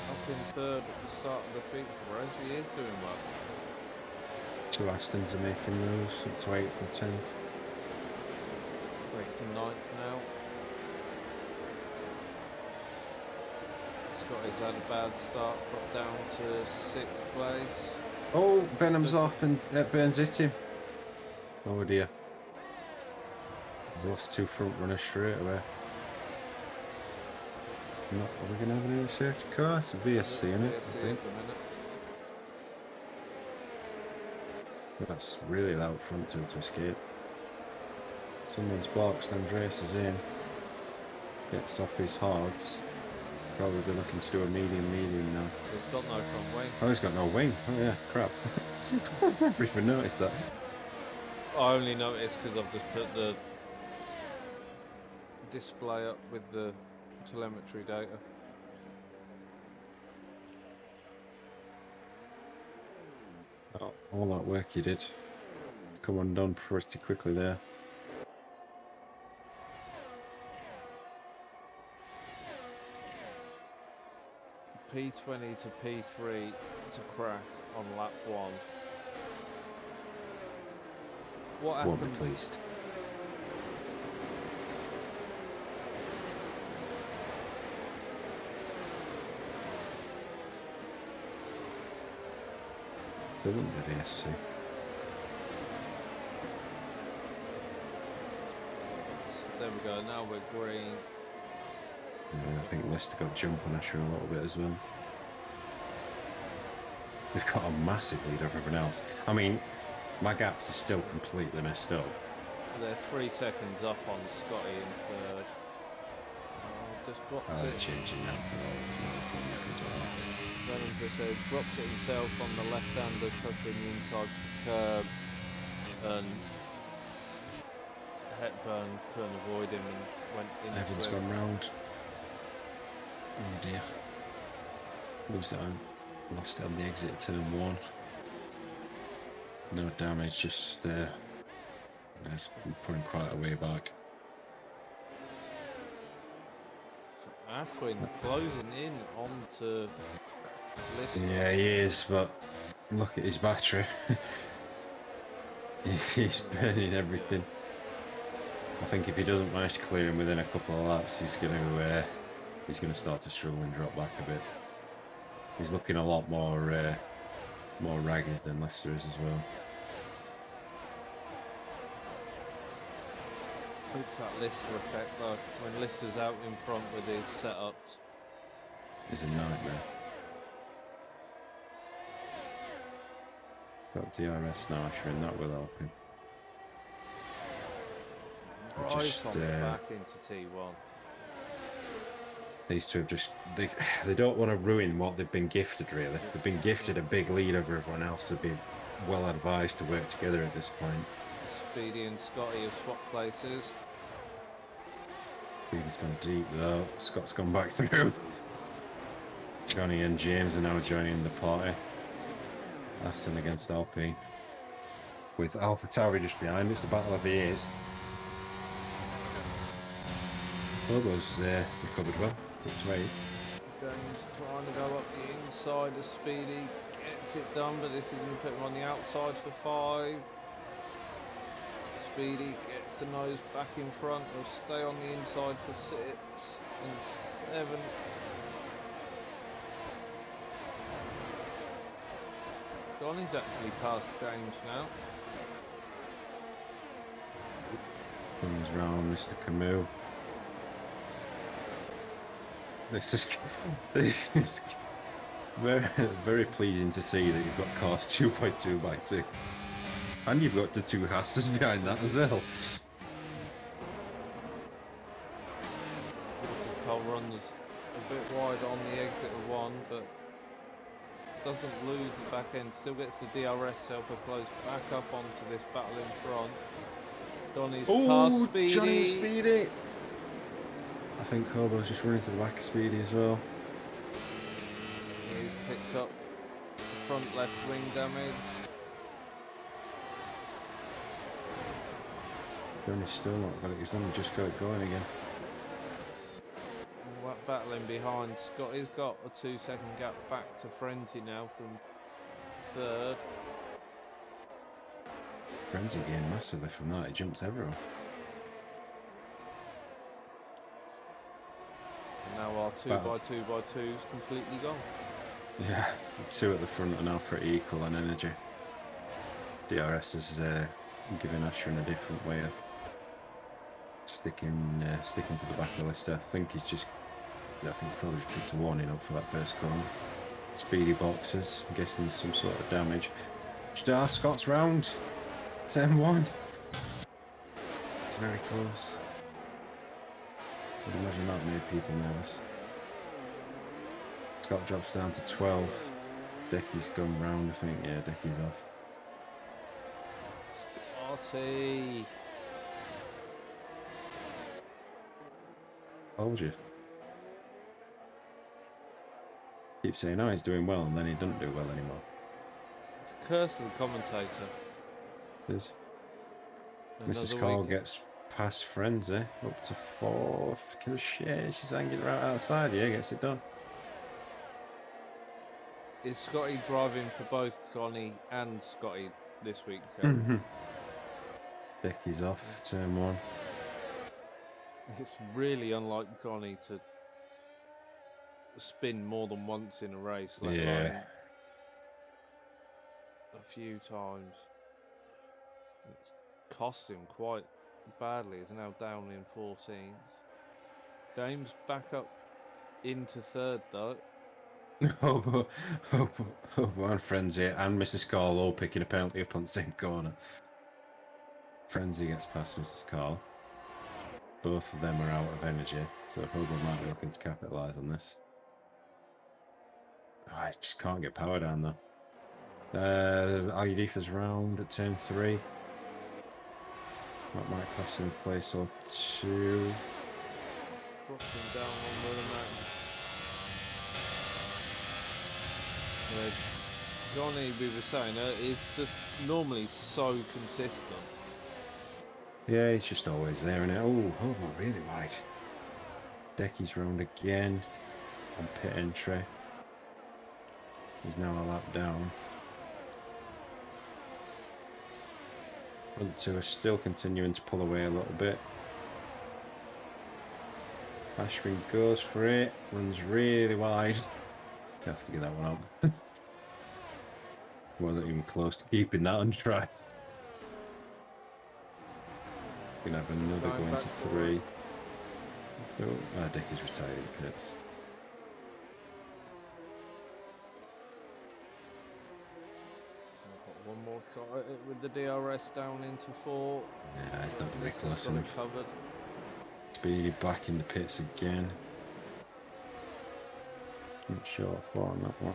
Up in third at the start of the feature race. He is doing well. Two Astons are making moves up to 8th and 10th. 8th and 9th now. Scotty's had a bad start, dropped down to 6th place. Oh, Venom's off and Burns hit him. Oh dear. Lost two front runners straight away. Not, are we going to have any safety cars? VSC in it, I think. That's really loud front to escape. Someone's boxed, Andreas is in. Gets off his hards. Probably be looking to do a medium now. He's got no front wing. Oh, he's got no wing. Oh yeah, crap. I've never even noticed that. I only noticed because I've just put the display up with the telemetry data. Oh, all that work you did come undone pretty quickly there. P20 to P3 to crash on lap 1. What happened? Won't be pleased. Doesn't the VSC? There we go. Now we're green. Yeah, I think Leicester got jump on Asher a little bit as well. They've got a massive lead over everyone else. I mean, my gaps are still completely messed up. They're 3 seconds up on Scotty in third. Just dropped it. They're changing now for all as well. Venom just said dropped it himself on the left-hander, touching the inside curb, and Hepburn couldn't avoid him and went into Everyone's him. gone round. Oh dear. Lose it on. Lost it on the exit of turn 1. No damage, just that's putting quite a way back. So Ashwin closing in onto Lister. Yeah, he is, but look at his battery. He's burning everything. I think if he doesn't manage to clear him within a couple of laps, he's going to start to struggle and drop back a bit. He's looking a lot more ragged than Leicester is as well. It's that Lister effect though. When Lister's out in front with his setups, It's a nightmare. Got DRS now, Asher, and that will help him. right on the back into T1. These two have just they don't want to ruin what they've been gifted. Really, they've been gifted a big lead over everyone else. They'd be well advised to work together at this point. Speedy and Scotty have swapped places. Speedy's gone deep though. Scott's gone back through. Johnny and James are now joining the party. Aston against Alpine. With Alpha Tauri just behind. It's a battle of the years. Logo's recovered well. James trying to go up the inside of Speedy. Gets it done, but this is going to put him on the outside for 5. Speedy gets the nose back in front. He'll stay on the inside for 6 and 7. Johnny's actually past James now. Comes round Mr. Camus. This is very, very pleasing to see that you've got cars 2x2x2. And you've got the 2 Hasses behind that as well. This is Cole runs a bit wide on the exit of 1, but doesn't lose the back end, still gets the DRS to help her close back up onto this battle in front. Johnny's past Speedy. Johnny Speedy! I think Hobo's just running to the back of Speedy as well. He picks up the front left wing damage. Johnny's still not got it, he's only just got it going again. Battling behind. Scotty's got a 2-second gap back to Frenzy now from 3rd. Frenzy gained massively from that, he jumps everyone. And now our 2x2x2's completely gone. Yeah, 2 at the front are now pretty equal on energy. DRS is giving Asher in a different way of sticking to the back of the list. I think he's just, I think he probably just picked a warning up for that first corner. Speedy boxes, I'm guessing there's some sort of damage. Scott's round. Turn 1. It's very close. I'd imagine that made people nervous. Scott drops down to 12. Decky's gone round, I think. Yeah, Decky's off. Scotty. Told you. Keep saying, oh, he's doing well, and then he doesn't do well anymore. It's a curse of the commentator. It is. Mrs. Cole gets past Frenzy, up to 4th. Kill shit, she's hanging right outside. Yeah, gets it done. Is Scotty driving for both Johnny and Scotty this week? Becky's off, turn 1. It's really unlike Johnny to spin more than once in a race. Yeah. a few times. It's cost him quite badly. He's now down in 14th. James back up into third though. Hobo and Frenzy and Mrs. Call all picking a penalty up on the same corner. Frenzy gets past Mrs. Call. Both of them are out of energy, so Hobo might be looking to capitalise on this. Oh, I just can't get power down though. Aludiffer's round at turn 3. That might cost him a place or two. Drops him down on the map. Johnny, we were saying, is just normally so consistent. Yeah, he's just always there, and oh, Hobo really wide. Decky's round again on pit entry. He's now a lap down. Front two are still continuing to pull away a little bit. Ashwin goes for it, runs really wide. You have to get that one up. Wasn't even close to keeping that on track. Gonna have another going to 3. Oh, Dick is retired in pits. One more shot at it with the DRS down into 4. Yeah, he's not going to be close enough. Covered. Speedy back in the pits again. Not short 4 on that one.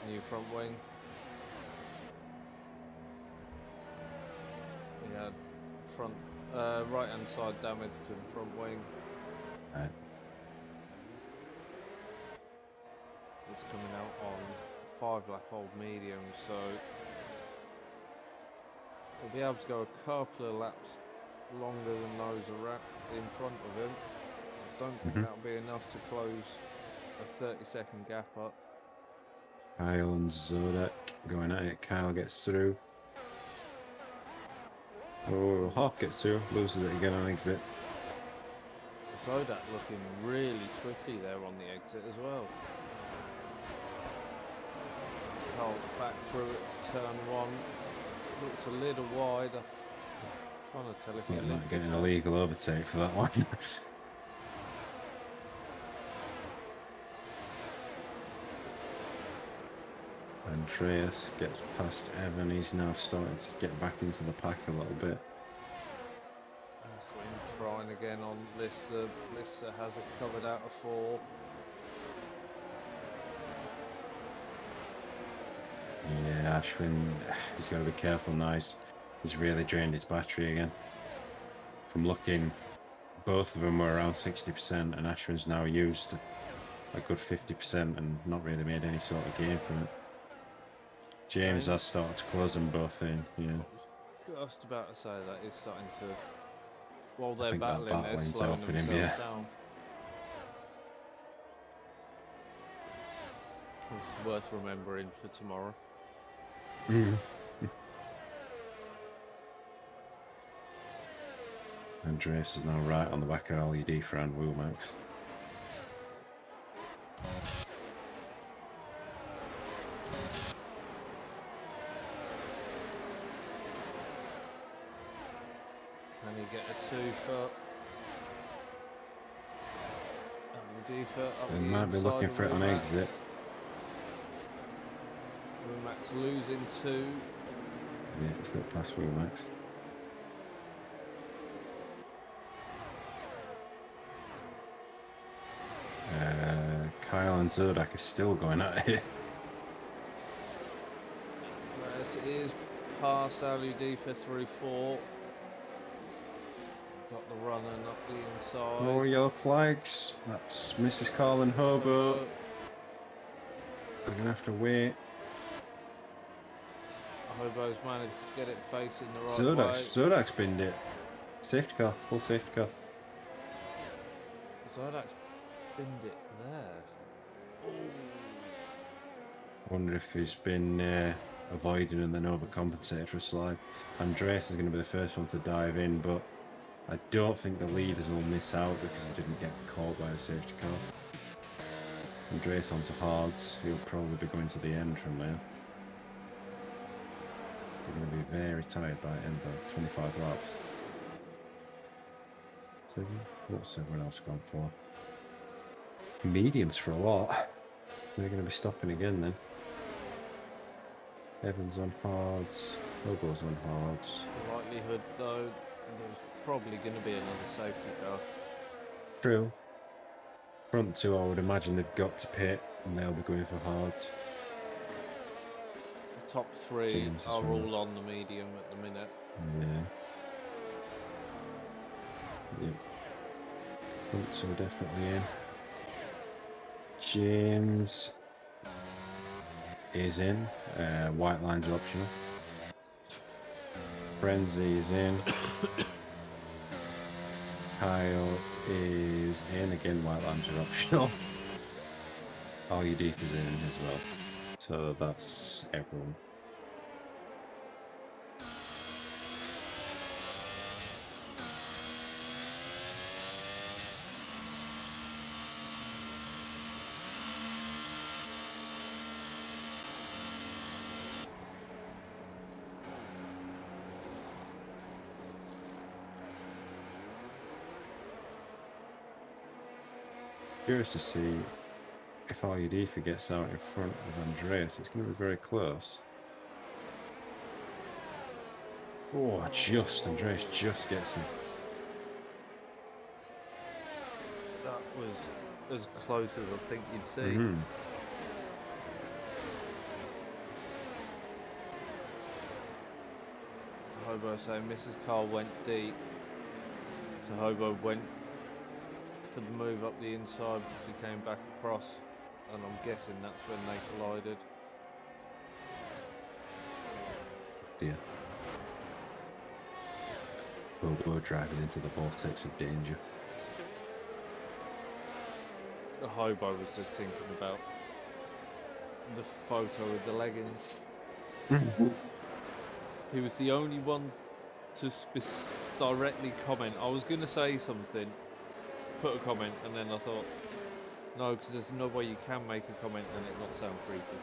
New front wing. He had front, right hand side damage to the front wing. Right. It's coming out on 5 lap old medium, so we'll be able to go a couple of laps longer than those are in front of him. I don't think that'll be enough to close a 30-second gap up. Kyle and Zodak going at it. Kyle gets through. Oh, Half gets through, loses it again on exit. Zodak looking really twitty there on the exit as well. Kyle's back through at turn 1. Looks a little wide. I'm trying to tell if he might get an illegal overtake for that one. Andreas gets past Evan. He's now starting to get back into the pack a little bit. Ashwin trying again on Lister. Lister has it covered out of 4. Yeah, Ashwin, he's got to be careful now. He's really drained his battery again. From looking, both of them were around 60%, and Ashwin's now used a good 50% and not really made any sort of gain from it. James has started to close them both in, yeah. I was just about to say that he's starting to, while they're battling, they're slowing themselves down. It's worth remembering for tomorrow. Andreas is now right on the back of LED for and Wheelmax. Can he get a 2-foot? D-foot up They the might be looking for it on exit. Wheelmax losing 2. Yeah, it's got past Wheelmax. Kyle and Zodak are still going at it. This is past Aludi for 3-4. Got the runner up the inside. More yellow flags. That's Mrs. Carl and Hobo. They're going to have to wait. Hobo's managed to get it facing the right way. Zodak's binned it. Safety car, full safety car. Zodak's binned it there. Ooh. I wonder if he's been avoiding and then overcompensated for a slide. Andreas is going to be the first one to dive in, but I don't think the leaders will miss out because they didn't get caught by a safety car. Andreas onto hards. He'll probably be going to the end from there. You're going to be very tired by the end of 25 laps. So what's everyone else gone for? Mediums for a lot. They're going to be stopping again then. Evans on hards. Hobo's on hards. Likelihood though, there's probably going to be another safety car. True. Front two, I would imagine they've got to pit and they'll be going for hards. The top three are all on the medium at the minute. Yeah. Yep. Front two definitely in. James is in. White lines are optional. Frenzy is in. Kyle is in. Again, white lines are optional. RUD is in as well. So that's everyone. Curious to see if RUD gets out in front of Andreas. It's going to be very close. Oh, Andreas just gets him. That was as close as I think you'd see. Mm-hmm. Hobo saying Mrs. Carl went deep. So Hobo went for the move up the inside because he came back across. And I'm guessing that's when they collided. Yeah. Hobo driving into the vortex of danger. The Hobo was just thinking about the photo of the leggings. He was the only one to directly comment. I was going to say something, put a comment, and then I thought, no, because there's no way you can make a comment and it not sound creepy.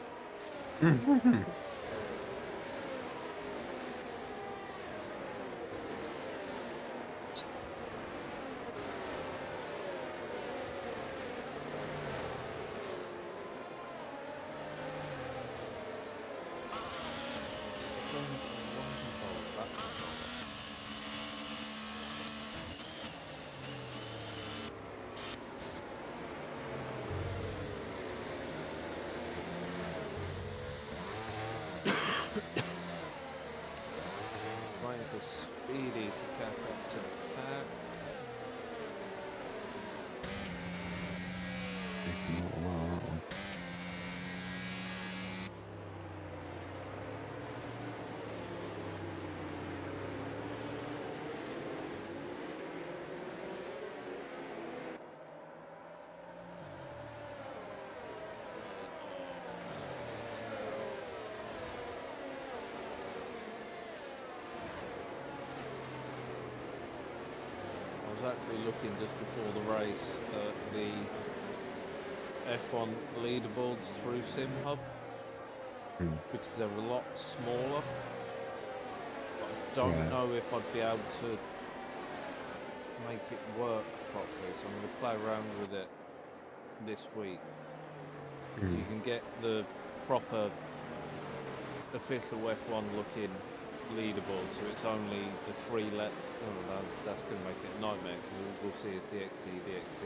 Waiting for Speedy to catch up to the pack. I was actually looking just before the race at the F1 leaderboards through SimHub because they're a lot smaller. But I don't know if I'd be able to make it work properly, so I'm going to play around with it this week. So you can get the proper official F1 looking leaderboard, so it's only the three oh no, that's going to make it a nightmare because all we'll see is DXC, DXC,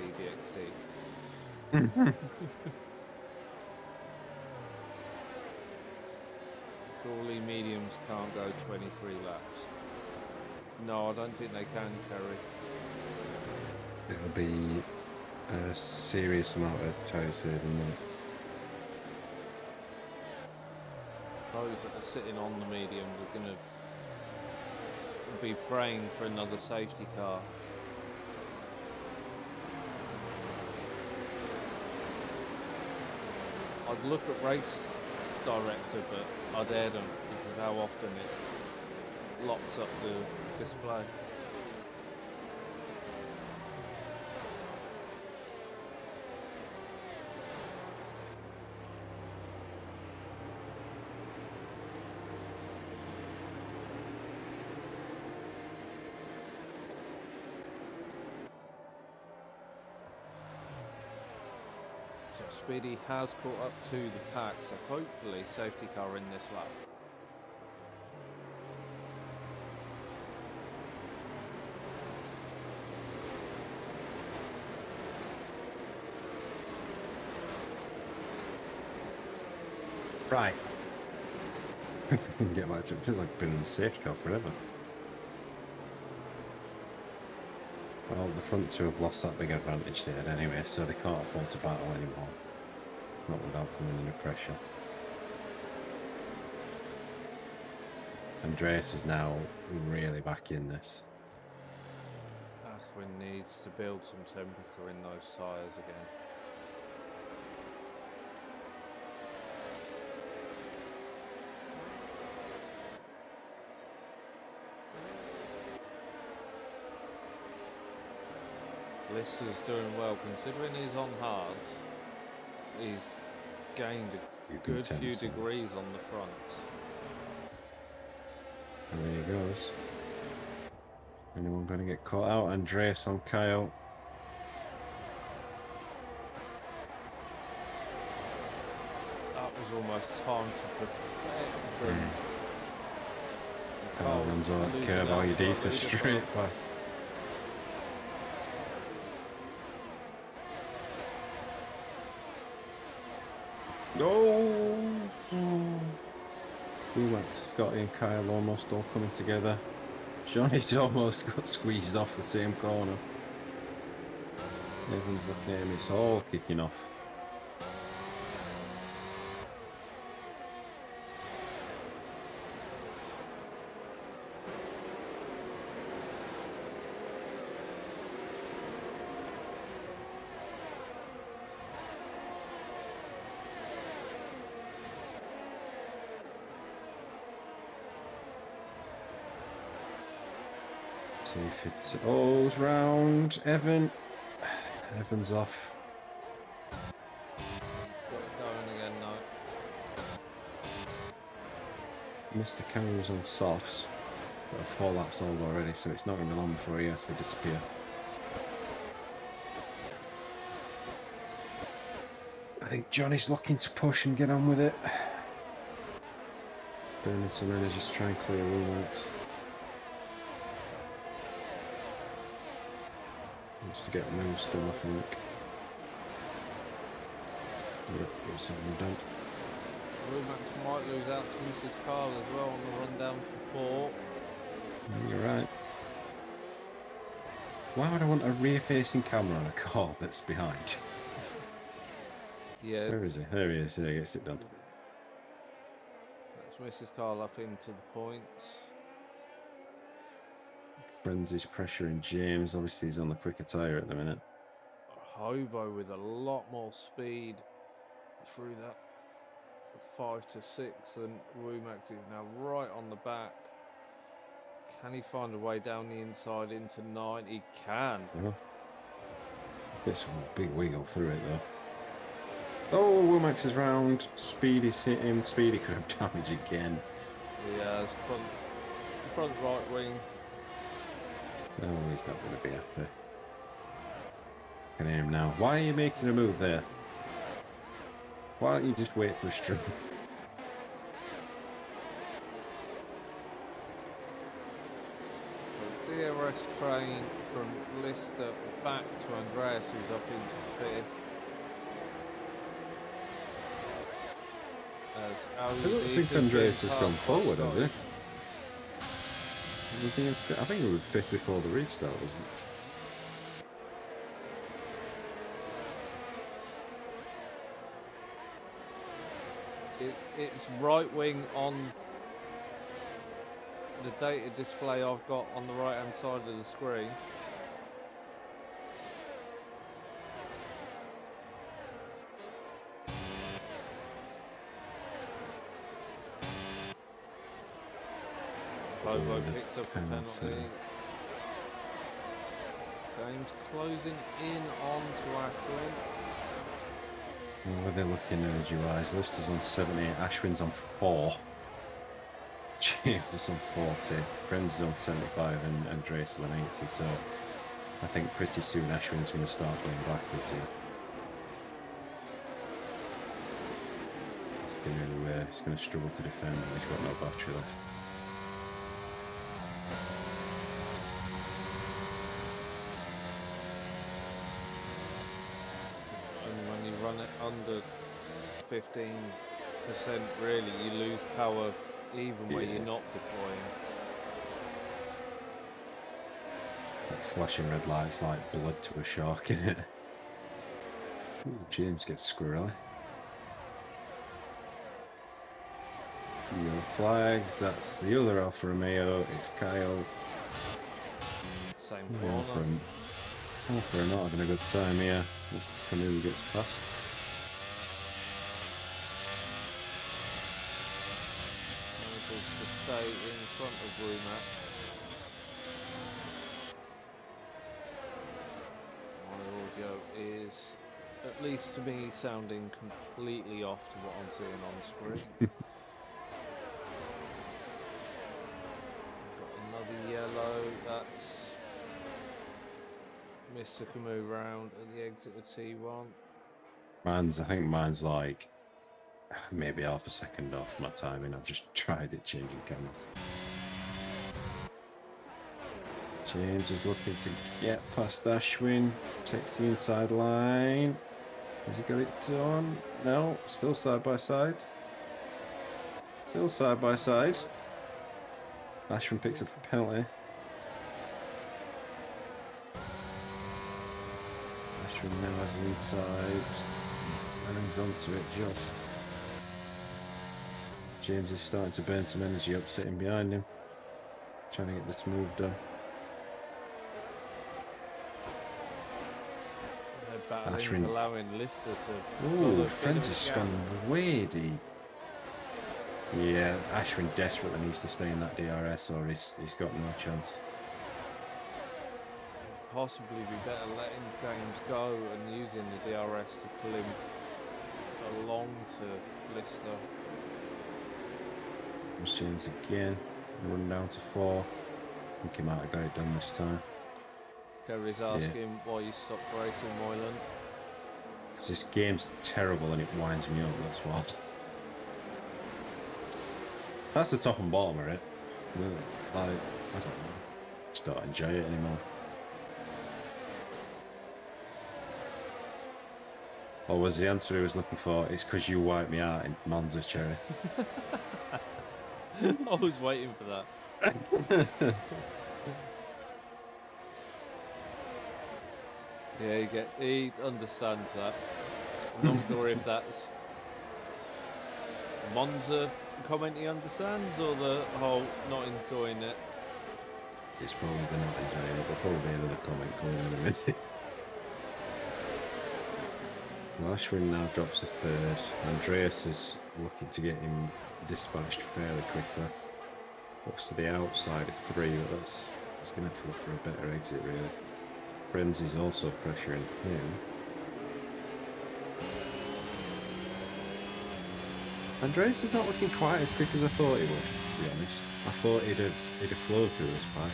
DXC. Surely mediums can't go 23 laps. No, I don't think they can, Terry. It'll be a serious amount of tyre saving. Those that are sitting on the mediums are going to be praying for another safety car. I'd look at race director, but I dared them because of how often it locks up the display. So Speedy has caught up to the pack, so hopefully safety car in this lap. Right. Get back to it. Feels like I've been in the safety car forever. Well, the front two have lost that big advantage they had anyway, so they can't afford to battle anymore. Not without coming under pressure. Andreas is now really back in this. Aswin needs to build some temperature in those tyres again. Lister's doing well, considering he's on hards. He's gained a good few degrees on the fronts. And there he goes. Anyone going to get caught out? Andreas on Kyle. That was almost time to perfection. Kyle runs all that curve IED for straight past. No! Scotty and Kyle almost all coming together. Johnny's almost got squeezed off the same corner. Everyone's looking at him, it's all kicking off. See if it's all's round. Evan's off. He's got it going again now. Mr. Cameron's on softs. But 4 laps old already, so it's not going to be long before he has to disappear. I think Johnny's looking to push and get on with it. Burning some energy to try and clear Woolworks. Wants to get moved still, I think. Yep, get something done. Woolworks might lose out to Mrs. Carl as well on the run down to 4. You're right. Why would I want a rear-facing camera on a car that's behind? Yeah. Where is he? There he is. There he gets it done. That's Mrs. Carl up into the points. Frenzy's pressuring James. Obviously, he's on the quicker tyre at the minute. Hobo with a lot more speed through that 5 to 6, and Womax is now right on the back. Can he find a way down the inside into 9? He can. Gets a big wiggle through it though. Oh, Womax is round. Speedy's hit him. Speedy could have damage again. He has front right wing. No, he's not going to be happy. Look at him now. Why are you making a move there? Why don't you just wait for a string? So DRS train from Lister back to Andreas, who's up into 5th. I don't think Andreas has gone forward, has he? Was he in I think he was 5th before the restart, wasn't it? It's right wing on the data display I've got on the right hand side of the screen. Lobo picks up a penalty. James closing in on to Ashwin. Well, where they're looking energy-wise, Lister's on 70, Ashwin's on 4. James is on 40, Friends is on 75, and Andreas is on 80, so I think pretty soon Ashwin's going to start going backwards here. He's going to struggle to defend when he's got no battery left. And when you run it under 15%, really, you lose power even where you're not deploying. That flashing red light's like blood to a shark, isn't it? Ooh, James gets squirrely. Yellow flags, that's the other Alfa Romeo, it's Kyle. Same corner. Alfa are not having a good time here. This canoe gets past. Manages to stay in front of Rumac. My audio is, at least to me, sounding completely off to what I'm seeing on screen. Got another yellow, that's Mr. Camus round at the exit of T1. I think mine's like maybe half a second off my timing. I've just tried it changing cameras. James is looking to get past Ashwin, takes the inside line. Has he got it done? No, still side by side. Still side by side. Ashwin picks up a penalty. Ashwin now has an inside. Hangs onto it just. James is starting to burn some energy up, sitting behind him. Trying to get this move done. Battling's allowing Lister to... Ooh, Frenzy's gone way deep. Yeah, Ashwin desperately needs to stay in that DRS or he's got no chance. Possibly be better letting James go and using the DRS to pull him along to Lister. There's James again, run down to 4. I think he might have got it done this time. Terry's asking why you stopped racing, Moyland. Because this game's terrible and it winds me up, that's what. That's the top and bottom of it. I don't know. Just don't enjoy it anymore. Or was the answer he was looking for, it's because you wiped me out in Monza, Cherry? I was waiting for that. Yeah, he understands that. I'm not sure if that's Monza comment he understands or the whole not enjoying it. It's probably the not enjoying it, but probably another comment coming in a minute. Ashwin now drops to 3rd. Andreas is looking to get him dispatched fairly quickly. Looks to the outside of 3, but that's going to flip for a better exit, really. Frenzy's also pressuring him. Andreas is not looking quite as quick as I thought he would, to be honest. I thought he'd have flowed through this pack.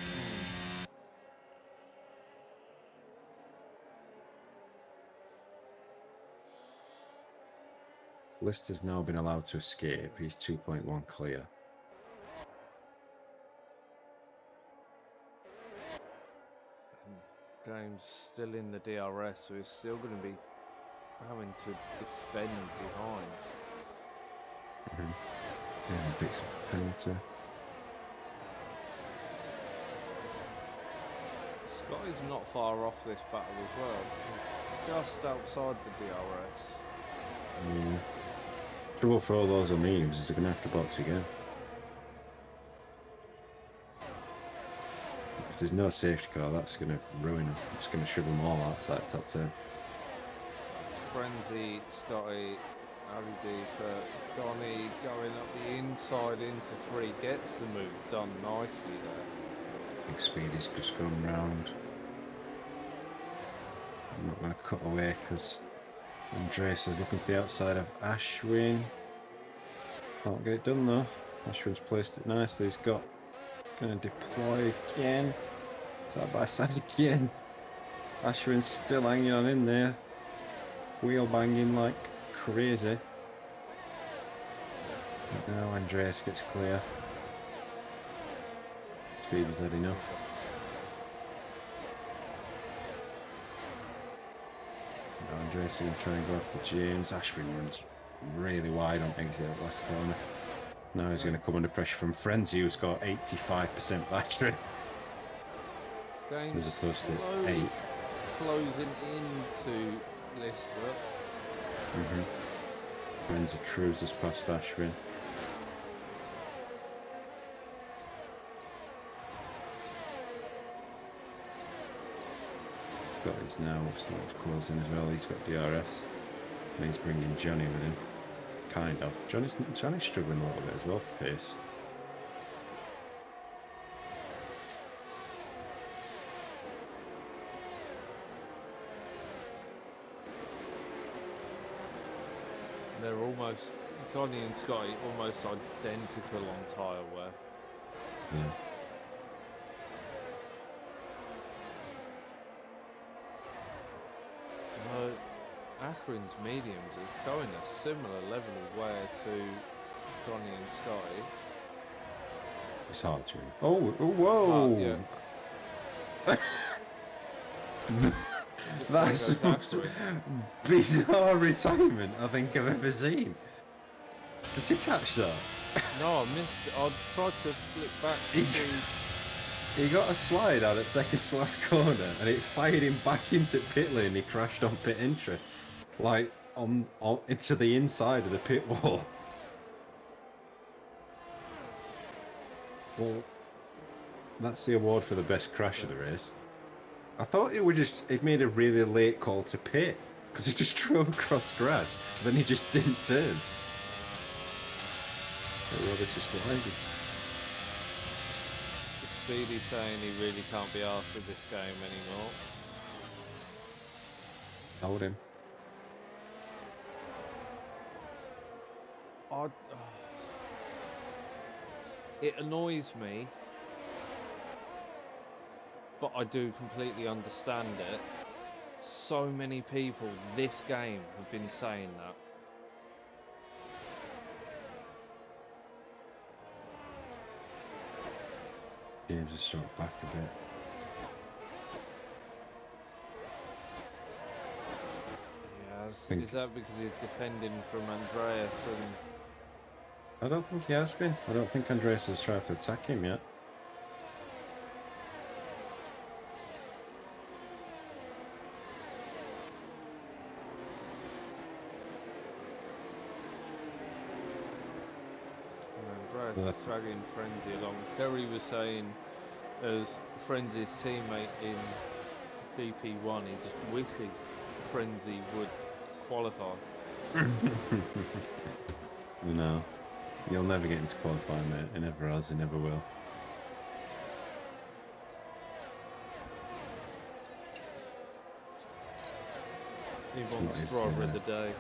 Lister's now been allowed to escape. He's 2.1 clear. James still in the DRS, so he's still going to be having to defend behind. Yeah, picks up a penalty. Scotty's not far off this battle as well. Just outside the DRS. Yeah. Trouble for all those on memes is they're going to have to box again. If there's no safety car, that's going to ruin them. It's going to shove them all outside top 10. Frenzy, Scotty, Audi for Johnny going up the inside into 3. Gets the move done nicely there. Big speed is just gone round. I'm not going to cut away because Andreas is looking to the outside of Ashwin. Can't get it done though. Ashwin's placed it nicely. He's got going to deploy again. Side by side again. Ashwin's still hanging on in there. Wheel banging like crazy. Now Andreas gets clear. Speed is had enough. Now Andreas is going to try and go after James. Ashwin runs really wide on exit at last corner. Now he's going to come under pressure from Frenzy, who's got 85% battery. James As opposed to 8. Closing into Lister. Frenzy cruises past Ashwin. Got his now starting to close in as well. He's got DRS. And he's bringing Johnny with him. Kind of. Johnny's struggling a little bit as well for pace. They're almost, Sonny and Scotty, almost identical on tyre wear. Yeah. Though Ashwin's mediums are showing a similar level of wear to Sonny and Scotty. It's hard to. Oh, whoa! Yeah. That's the most bizarre retirement I think I've ever seen. Did you catch that? No, I missed it. I tried to flip back to see. He got a slide out at second to last corner and it fired him back into pit lane. He crashed on pit entry, like on into the inside of the pit wall. Well, that's the award for the best crash of the race. I thought it made a really late call to pit because he just drove across grass. Then he just didn't turn. Roberts is sliding. Speedy saying he really can't be asked with this game anymore. Hold him. It annoys me, but I do completely understand it. So many people this game have been saying that. James has shot back a bit. Yeah, is that because he's defending from Andreas and... I don't think he has been. I don't think Andreas has tried to attack him yet. Andreas is dragging Frenzy along. Terry was saying, as Frenzy's teammate in CP1, he just wishes Frenzy would qualify. No. You'll never get into qualifying, mate. He never has, he never will. He wants driver of the day.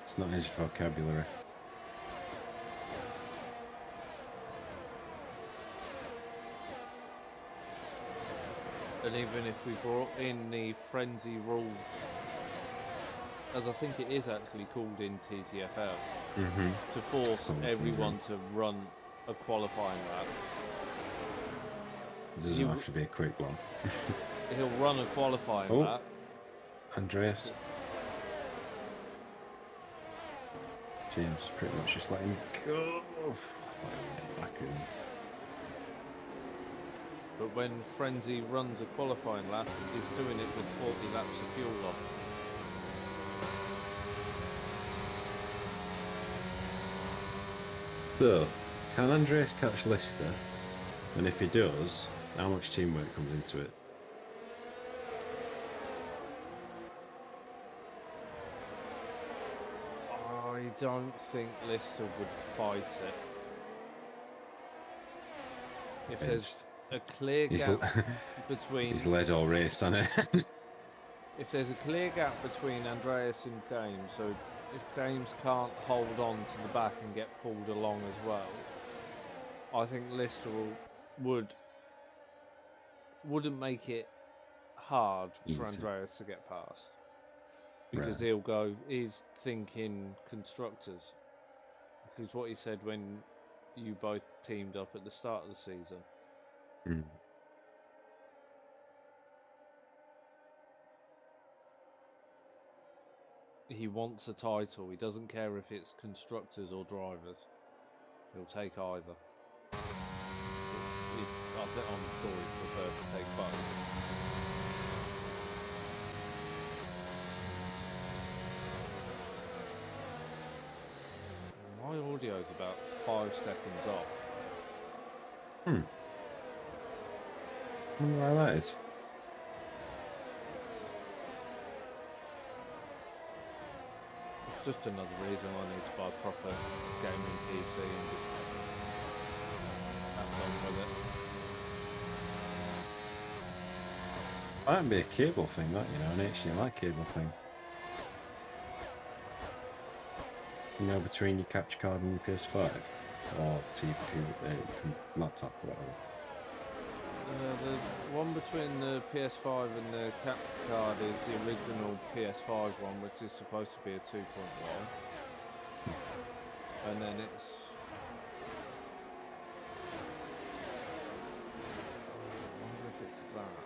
It's not his vocabulary. And even if we brought in the Frenzy rule, as I think it is actually called in TTFL, to force everyone to run a qualifying lap. It doesn't have to be a quick one. He'll run a qualifying lap. Andreas. James is pretty much just letting him go. Back in. But when Frenzy runs a qualifying lap, he's doing it with 40 laps of fuel on. So, can Andreas catch Lister? And if he does, how much teamwork comes into it? I don't think Lister would fight it. If there's a clear gap between... He's led all race, hasn't he? If there's a clear gap between Andreas and James, so if James can't hold on to the back and get pulled along as well, I think Lister wouldn't make it hard for Andreas to get past. Because he's thinking constructors. This is what he said when you both teamed up at the start of the season. Mm. He wants a title. He doesn't care if it's constructors or drivers. He'll take either. I think I'm sure he'd prefer to take both. My audio's about 5 seconds off. I wonder why that is. It's just another reason I need to buy a proper gaming PC and just have fun with it. Might be a cable thing, that, you know, an HDMI cable thing. You know, between your capture card and your PS5, or to your laptop or whatever. The one between the PS5 and the capture card is the original PS5 one, which is supposed to be a 2.1, and then it's. I wonder if it's that.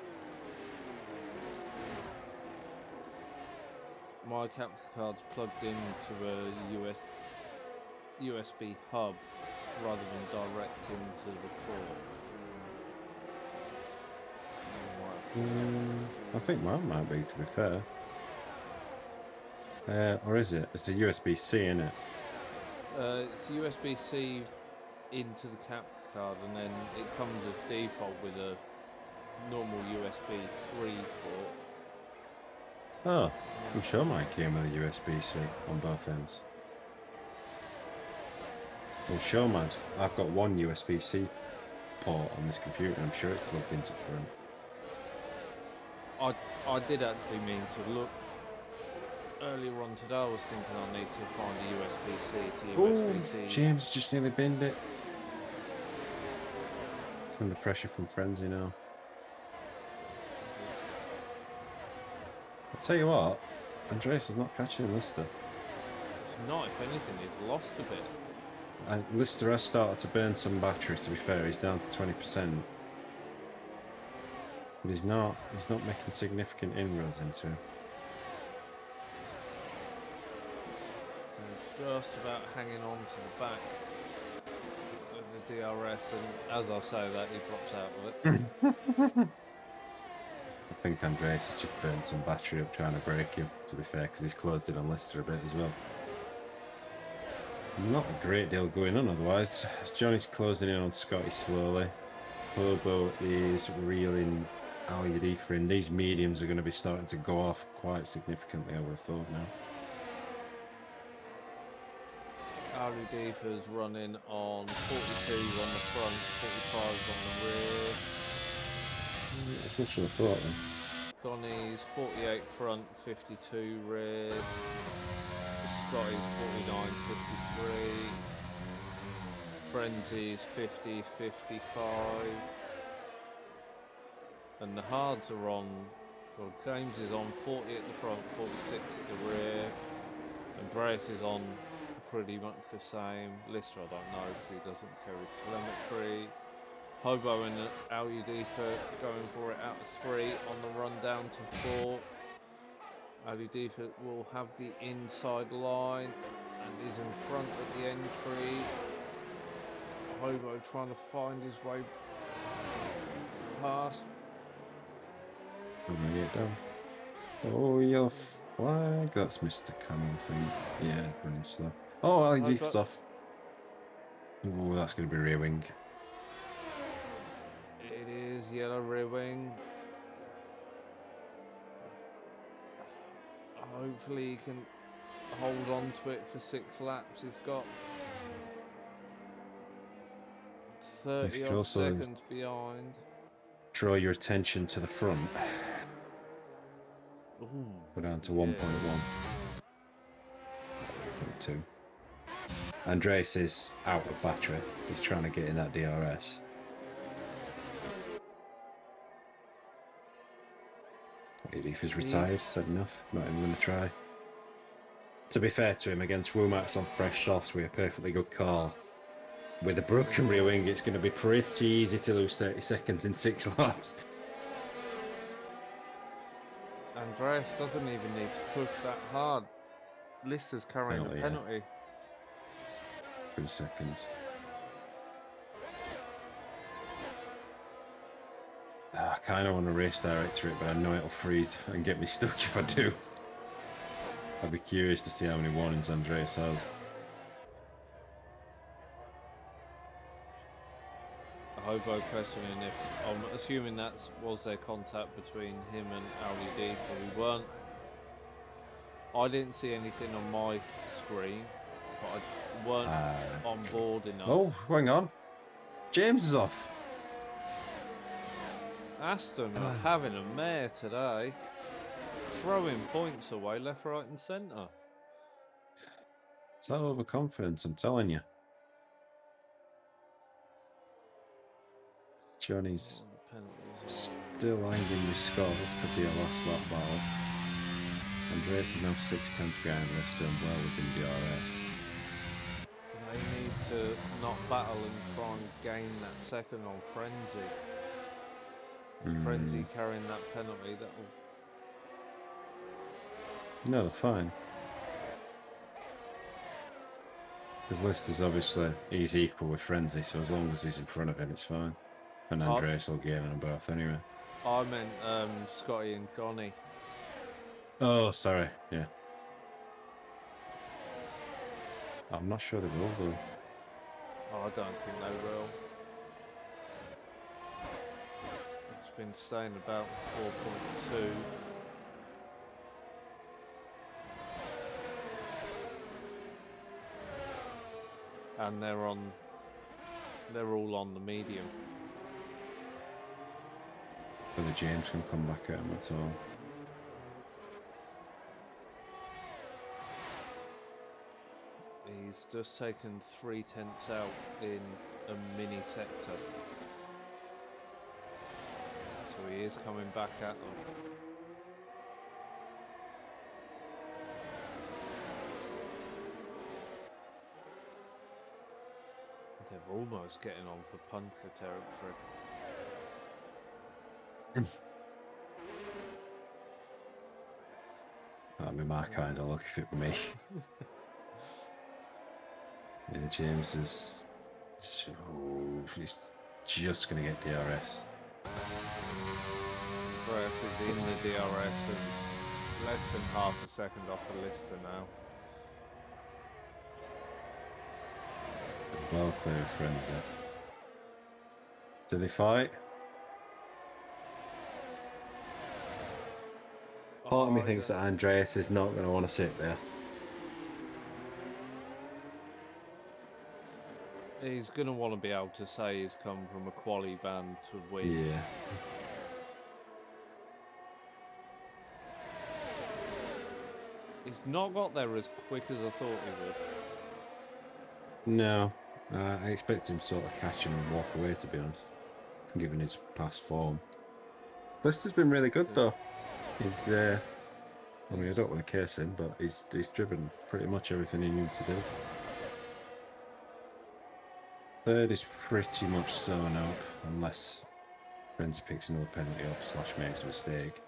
My capture card's plugged into a USB hub rather than direct into the port. I think mine might be, to be fair. Or is it? It's a USB-C, isn't it? It's USB-C into the capture card, and then it comes as default with a normal USB 3 port. Oh, I'm sure mine came with a USB-C on both ends. I'm sure mine's. I've got one USB-C port on this computer, and I'm sure it's plugged into front. I did actually mean to look earlier on today. I was thinking I need to find a USB-C to USB-C. Oh, James just nearly binned it. It's under pressure from friends, you know. I'll tell you what, Andreas is not catching Lister. It's not, if anything, it's lost a bit. And Lister has started to burn some battery, to be fair. He's down to 20%. But he's not making significant inroads into him. So it's just about hanging on to the back of the DRS, and as I say that, he drops out of it. I think Andreas has just burned some battery up trying to break him, to be fair, because he's closed in on Lister a bit as well. Not a great deal going on otherwise. Johnny's closing in on Scotty slowly. Hobo is reeling Al-Yadifa in. These mediums are going to be starting to go off quite significantly, I would have thought now. Al-Yadifa's running on 42 on the front, 45 on the rear. That's what I should have thought then. Sonny's 48 front, 52 rear. Scotty's 49, 53. Frenzy's 50, 55. And the hards are on. Well, James is on 40 at the front, 46 at the rear. Andreas is on pretty much the same. Lister I don't know because he doesn't show his telemetry. Hobo and Al-Yadifa going for it out of 3 on the run down to 4. Al-Yadifa will have the inside line and is in front at the entry. Hobo trying to find his way past. I'm going to get down. Oh, yellow flag. That's Mr. Canning thing. Yeah, running slow. Oh, Al-Yadifa's off. Oh, that's going to be rear wing. It is yellow rear wing. Hopefully he can hold on to it for 6 laps. He's got 30 odd seconds behind. Draw your attention to the front. Ooh, Go down to 1.1. 2. Andreas is out of battery. He's trying to get in that DRS. If he's retired, said enough. Not even going to try. To be fair to him, against Womack's on fresh softs with a perfectly good car, with a broken rear wing, it's going to be pretty easy to lose 30 seconds in 6 laps. Andreas doesn't even need to push that hard. Lister's carrying a penalty. 2 seconds. I kind of want to race director it, but I know it'll freeze and get me stuck if I do. I'd be curious to see how many warnings Andreas has. Hobo questioning if I'm assuming that was there contact between him and Audi, but we weren't. I didn't see anything on my screen, but I weren't on board enough. Oh, hang on. James is off. Aston are having a mare today, throwing points away left, right, and centre. It's that overconfidence, I'm telling you. Johnny's still hanging with Scott. This could be a last lap battle. Andreas is now 6/10 behind Lister and well within DRS. They need to not battle and try and gain that second on Frenzy. Frenzy carrying that penalty, that'll... No, they're fine. Because Lister's obviously, he's equal with Frenzy, so as long as he's in front of him, it's fine. And Andreas will gain on them both anyway. I meant Scotty and Johnny. Oh, sorry, yeah. I'm not sure they will, though. Oh, I don't think they will. It's been staying about 4.2. And they're all on the medium. Whether James can come back at him at all. He's just taken 3/10 out in a mini sector. So he is coming back at them. They're almost getting on for puncher territory. That'd be my kind of luck if it were me. Yeah, James is... Oh, he's just going to get DRS. DRS is in the DRS and less than half a second off the Lister now. Well clear of Frenzy. Do they fight? Part of me thinks that Andreas is not going to want to sit there. He's going to want to be able to say he's come from a quali band to win. Yeah. He's not got there as quick as I thought he would. No. I expect him to sort of catch him and walk away, to be honest. Given his past form. Lister's been really good, though. He's... I mean, I don't want to curse him, but he's driven pretty much everything he needs to do. Third is pretty much sewn up, unless Frenzy picks another penalty up / makes a mistake.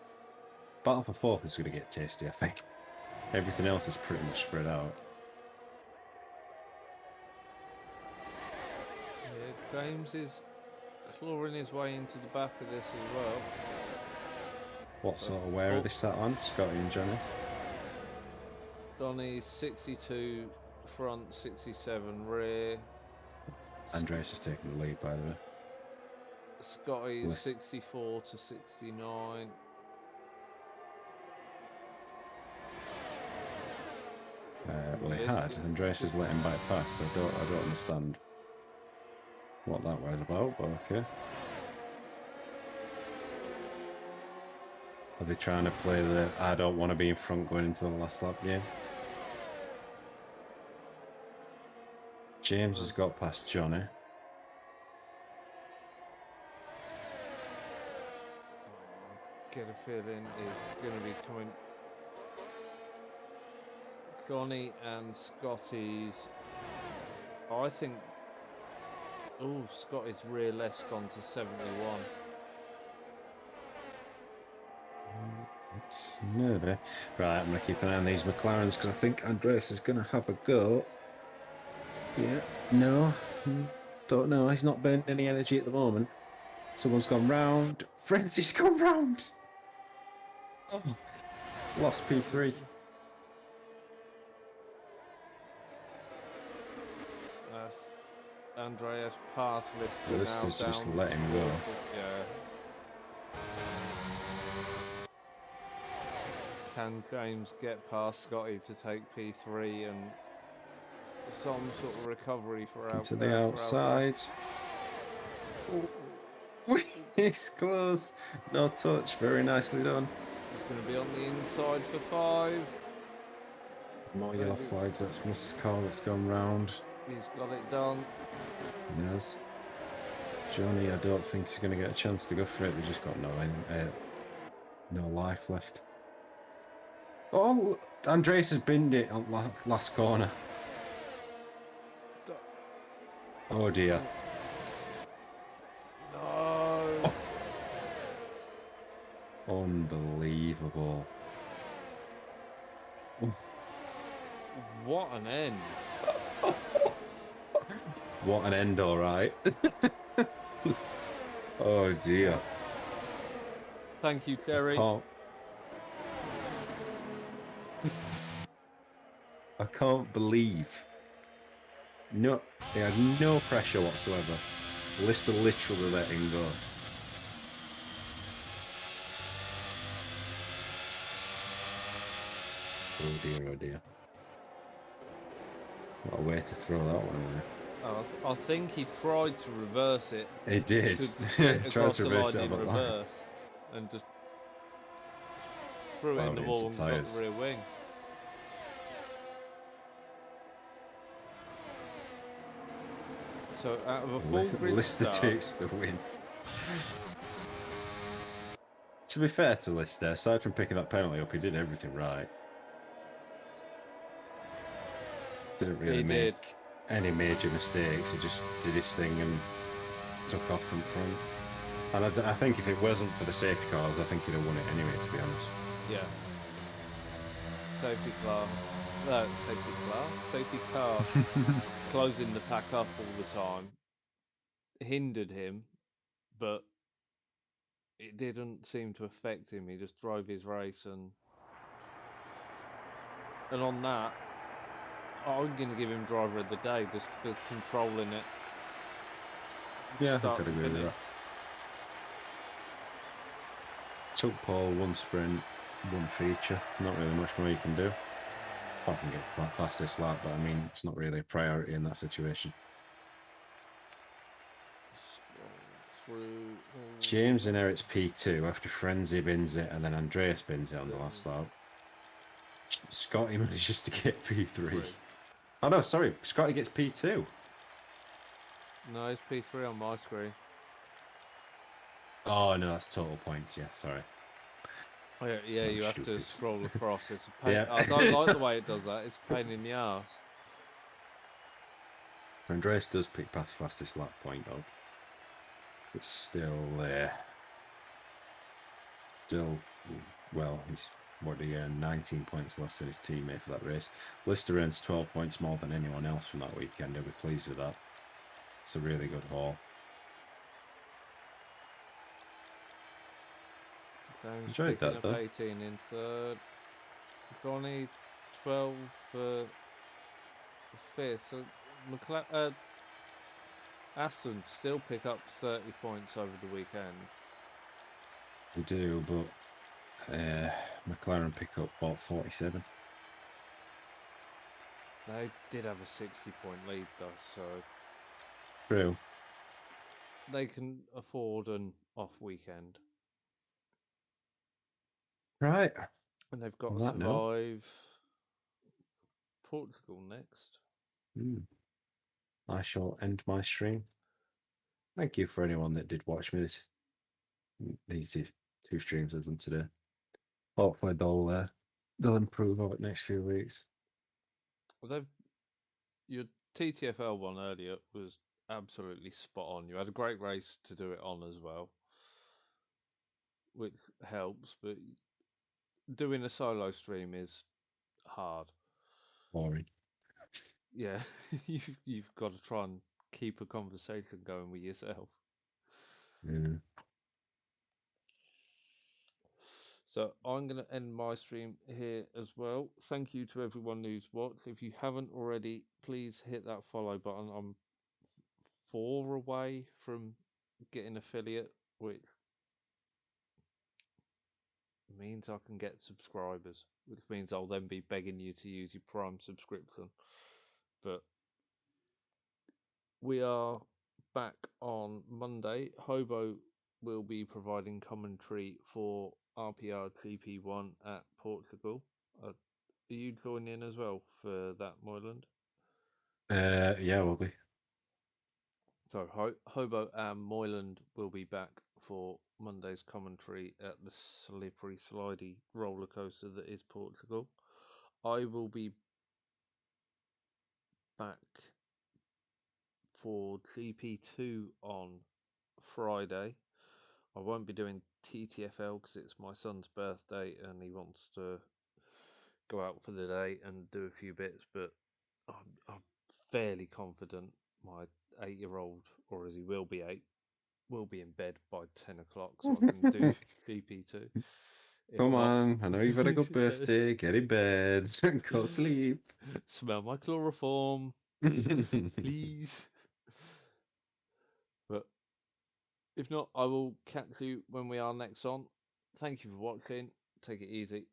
Battle for fourth is going to get tasty, I think. Everything else is pretty much spread out. Yeah, James is clawing his way into the back of this as well. What sort of wear are they sat on, Scotty and Johnny? Johnny's 62 front, 67 rear. Andreas is taking the lead, by the way. Scotty's 64 to 69. Well, he had. Andreas is letting back past. I don't understand what that was about, but okay. Are they trying to play the I don't want to be in front going into the last lap game? James has got past Johnny. Get a feeling he's going to be coming Johnny and Scotty's. I think. Oh, Scotty's rear left's gone to 71. It's nervy. Right, I'm going to keep an eye on these McLarens because I think Andreas is going to have a go. Yeah, no, don't know. He's not burning any energy at the moment. Someone's gone round. Frenzy's gone round. Oh, lost P3. That's Andreas pass Lister now Lister's down. just let him go. Yeah. Can James get past Scotty to take P3 and some sort of recovery for Into the outside. It's close. No touch. Very nicely done. He's going to be on the inside for 5. More yellow flags. That's Mrs. Carl that's gone round. He's got it done. Yes. Johnny, I don't think he's going to get a chance to go for it. They've just got no life left. Oh, Andreas has binned it on last corner. Oh dear. No. Oh. Unbelievable. What an end. What an end, all right. Oh dear. Thank you, Terry. I can't believe. No, they had no pressure whatsoever. Lister literally let him go. Oh dear, oh dear. What a way to throw that one away. I think he tried to reverse it. He did. To get across the line in reverse reverse. And just threw it in the wall and got the rear wing. So out of a full grid Lister start, takes the win. To be fair to Lister, aside from picking that penalty up, he did everything right. Didn't really make any major mistakes. He just did his thing and took off from front. And I think if it wasn't for the safety cars, I think he'd have won it anyway, to be honest. Yeah. Safety car. Safety car closing the pack up all the time hindered him, but it didn't seem to affect him. He just drove his race, and on that, I'm going to give him driver of the day just for controlling it. Yeah, I could agree with that. Took pole, 1 sprint, 1 feature. Not really much more you can do. Apart from get fastest lap, but I mean, it's not really a priority in that situation. Through. James inherits P2 after Frenzy bins it and then Andreas bins it on the last lap. Scotty manages to get P3. Oh no, sorry, Scotty gets P2. No, it's P3 on my screen. Oh no, that's total points, yeah, sorry. Oh, yeah, you have to scroll across. It's a pain. Yeah. I don't like the way it does that. It's a pain in the ass. Andreas does pick past fastest lap point up. It's still there. Still, well, he's 19 points less than his teammate for that race. Lister earns 12 points more than anyone else from that weekend. I'll be pleased with that. It's a really good haul. James enjoyed picking that, up though. 18 in third. Johnny 12 for fifth. So Aston still pick up 30 points over the weekend. We do, but McLaren pick up what, 47? They did have a 60-point lead though, so True. they can afford an off weekend. Right. And they've got to survive Portugal next. I shall end my stream. Thank you for anyone that did watch me these 2 streams of them today. Hopefully they'll improve over the next few weeks. Your TTFL one earlier was absolutely spot on. You had a great race to do it on as well, which helps. But doing a solo stream is hard. Boring. Yeah, you've got to try and keep a conversation going with yourself. Yeah. So I'm going to end my stream here as well. Thank you to everyone who's watched. If you haven't already, please hit that follow button. I'm 4 away from getting affiliate, which means I can get subscribers, which means I'll then be begging you to use your Prime subscription. But we are back on Monday. Hobo will be providing commentary for RPR GP1 at Portugal. Are you joining in as well for that, Moyland? Yeah, will be. So Hobo and Moyland will be back for Monday's commentary at the slippery, slidey roller coaster that is Portugal. I will be back for GP2 on Friday. I won't be doing TTFL because it's my son's birthday and he wants to go out for the day and do a few bits, but I'm fairly confident my 8-year-old, or as he will be 8, will be in bed by 10 o'clock so I can do GP2. If Come not, on, I know you've had a good birthday. Get in bed. Go sleep. smell my chloroform, please. But if not, I will catch you when we are next on. Thank you for watching. Take it easy.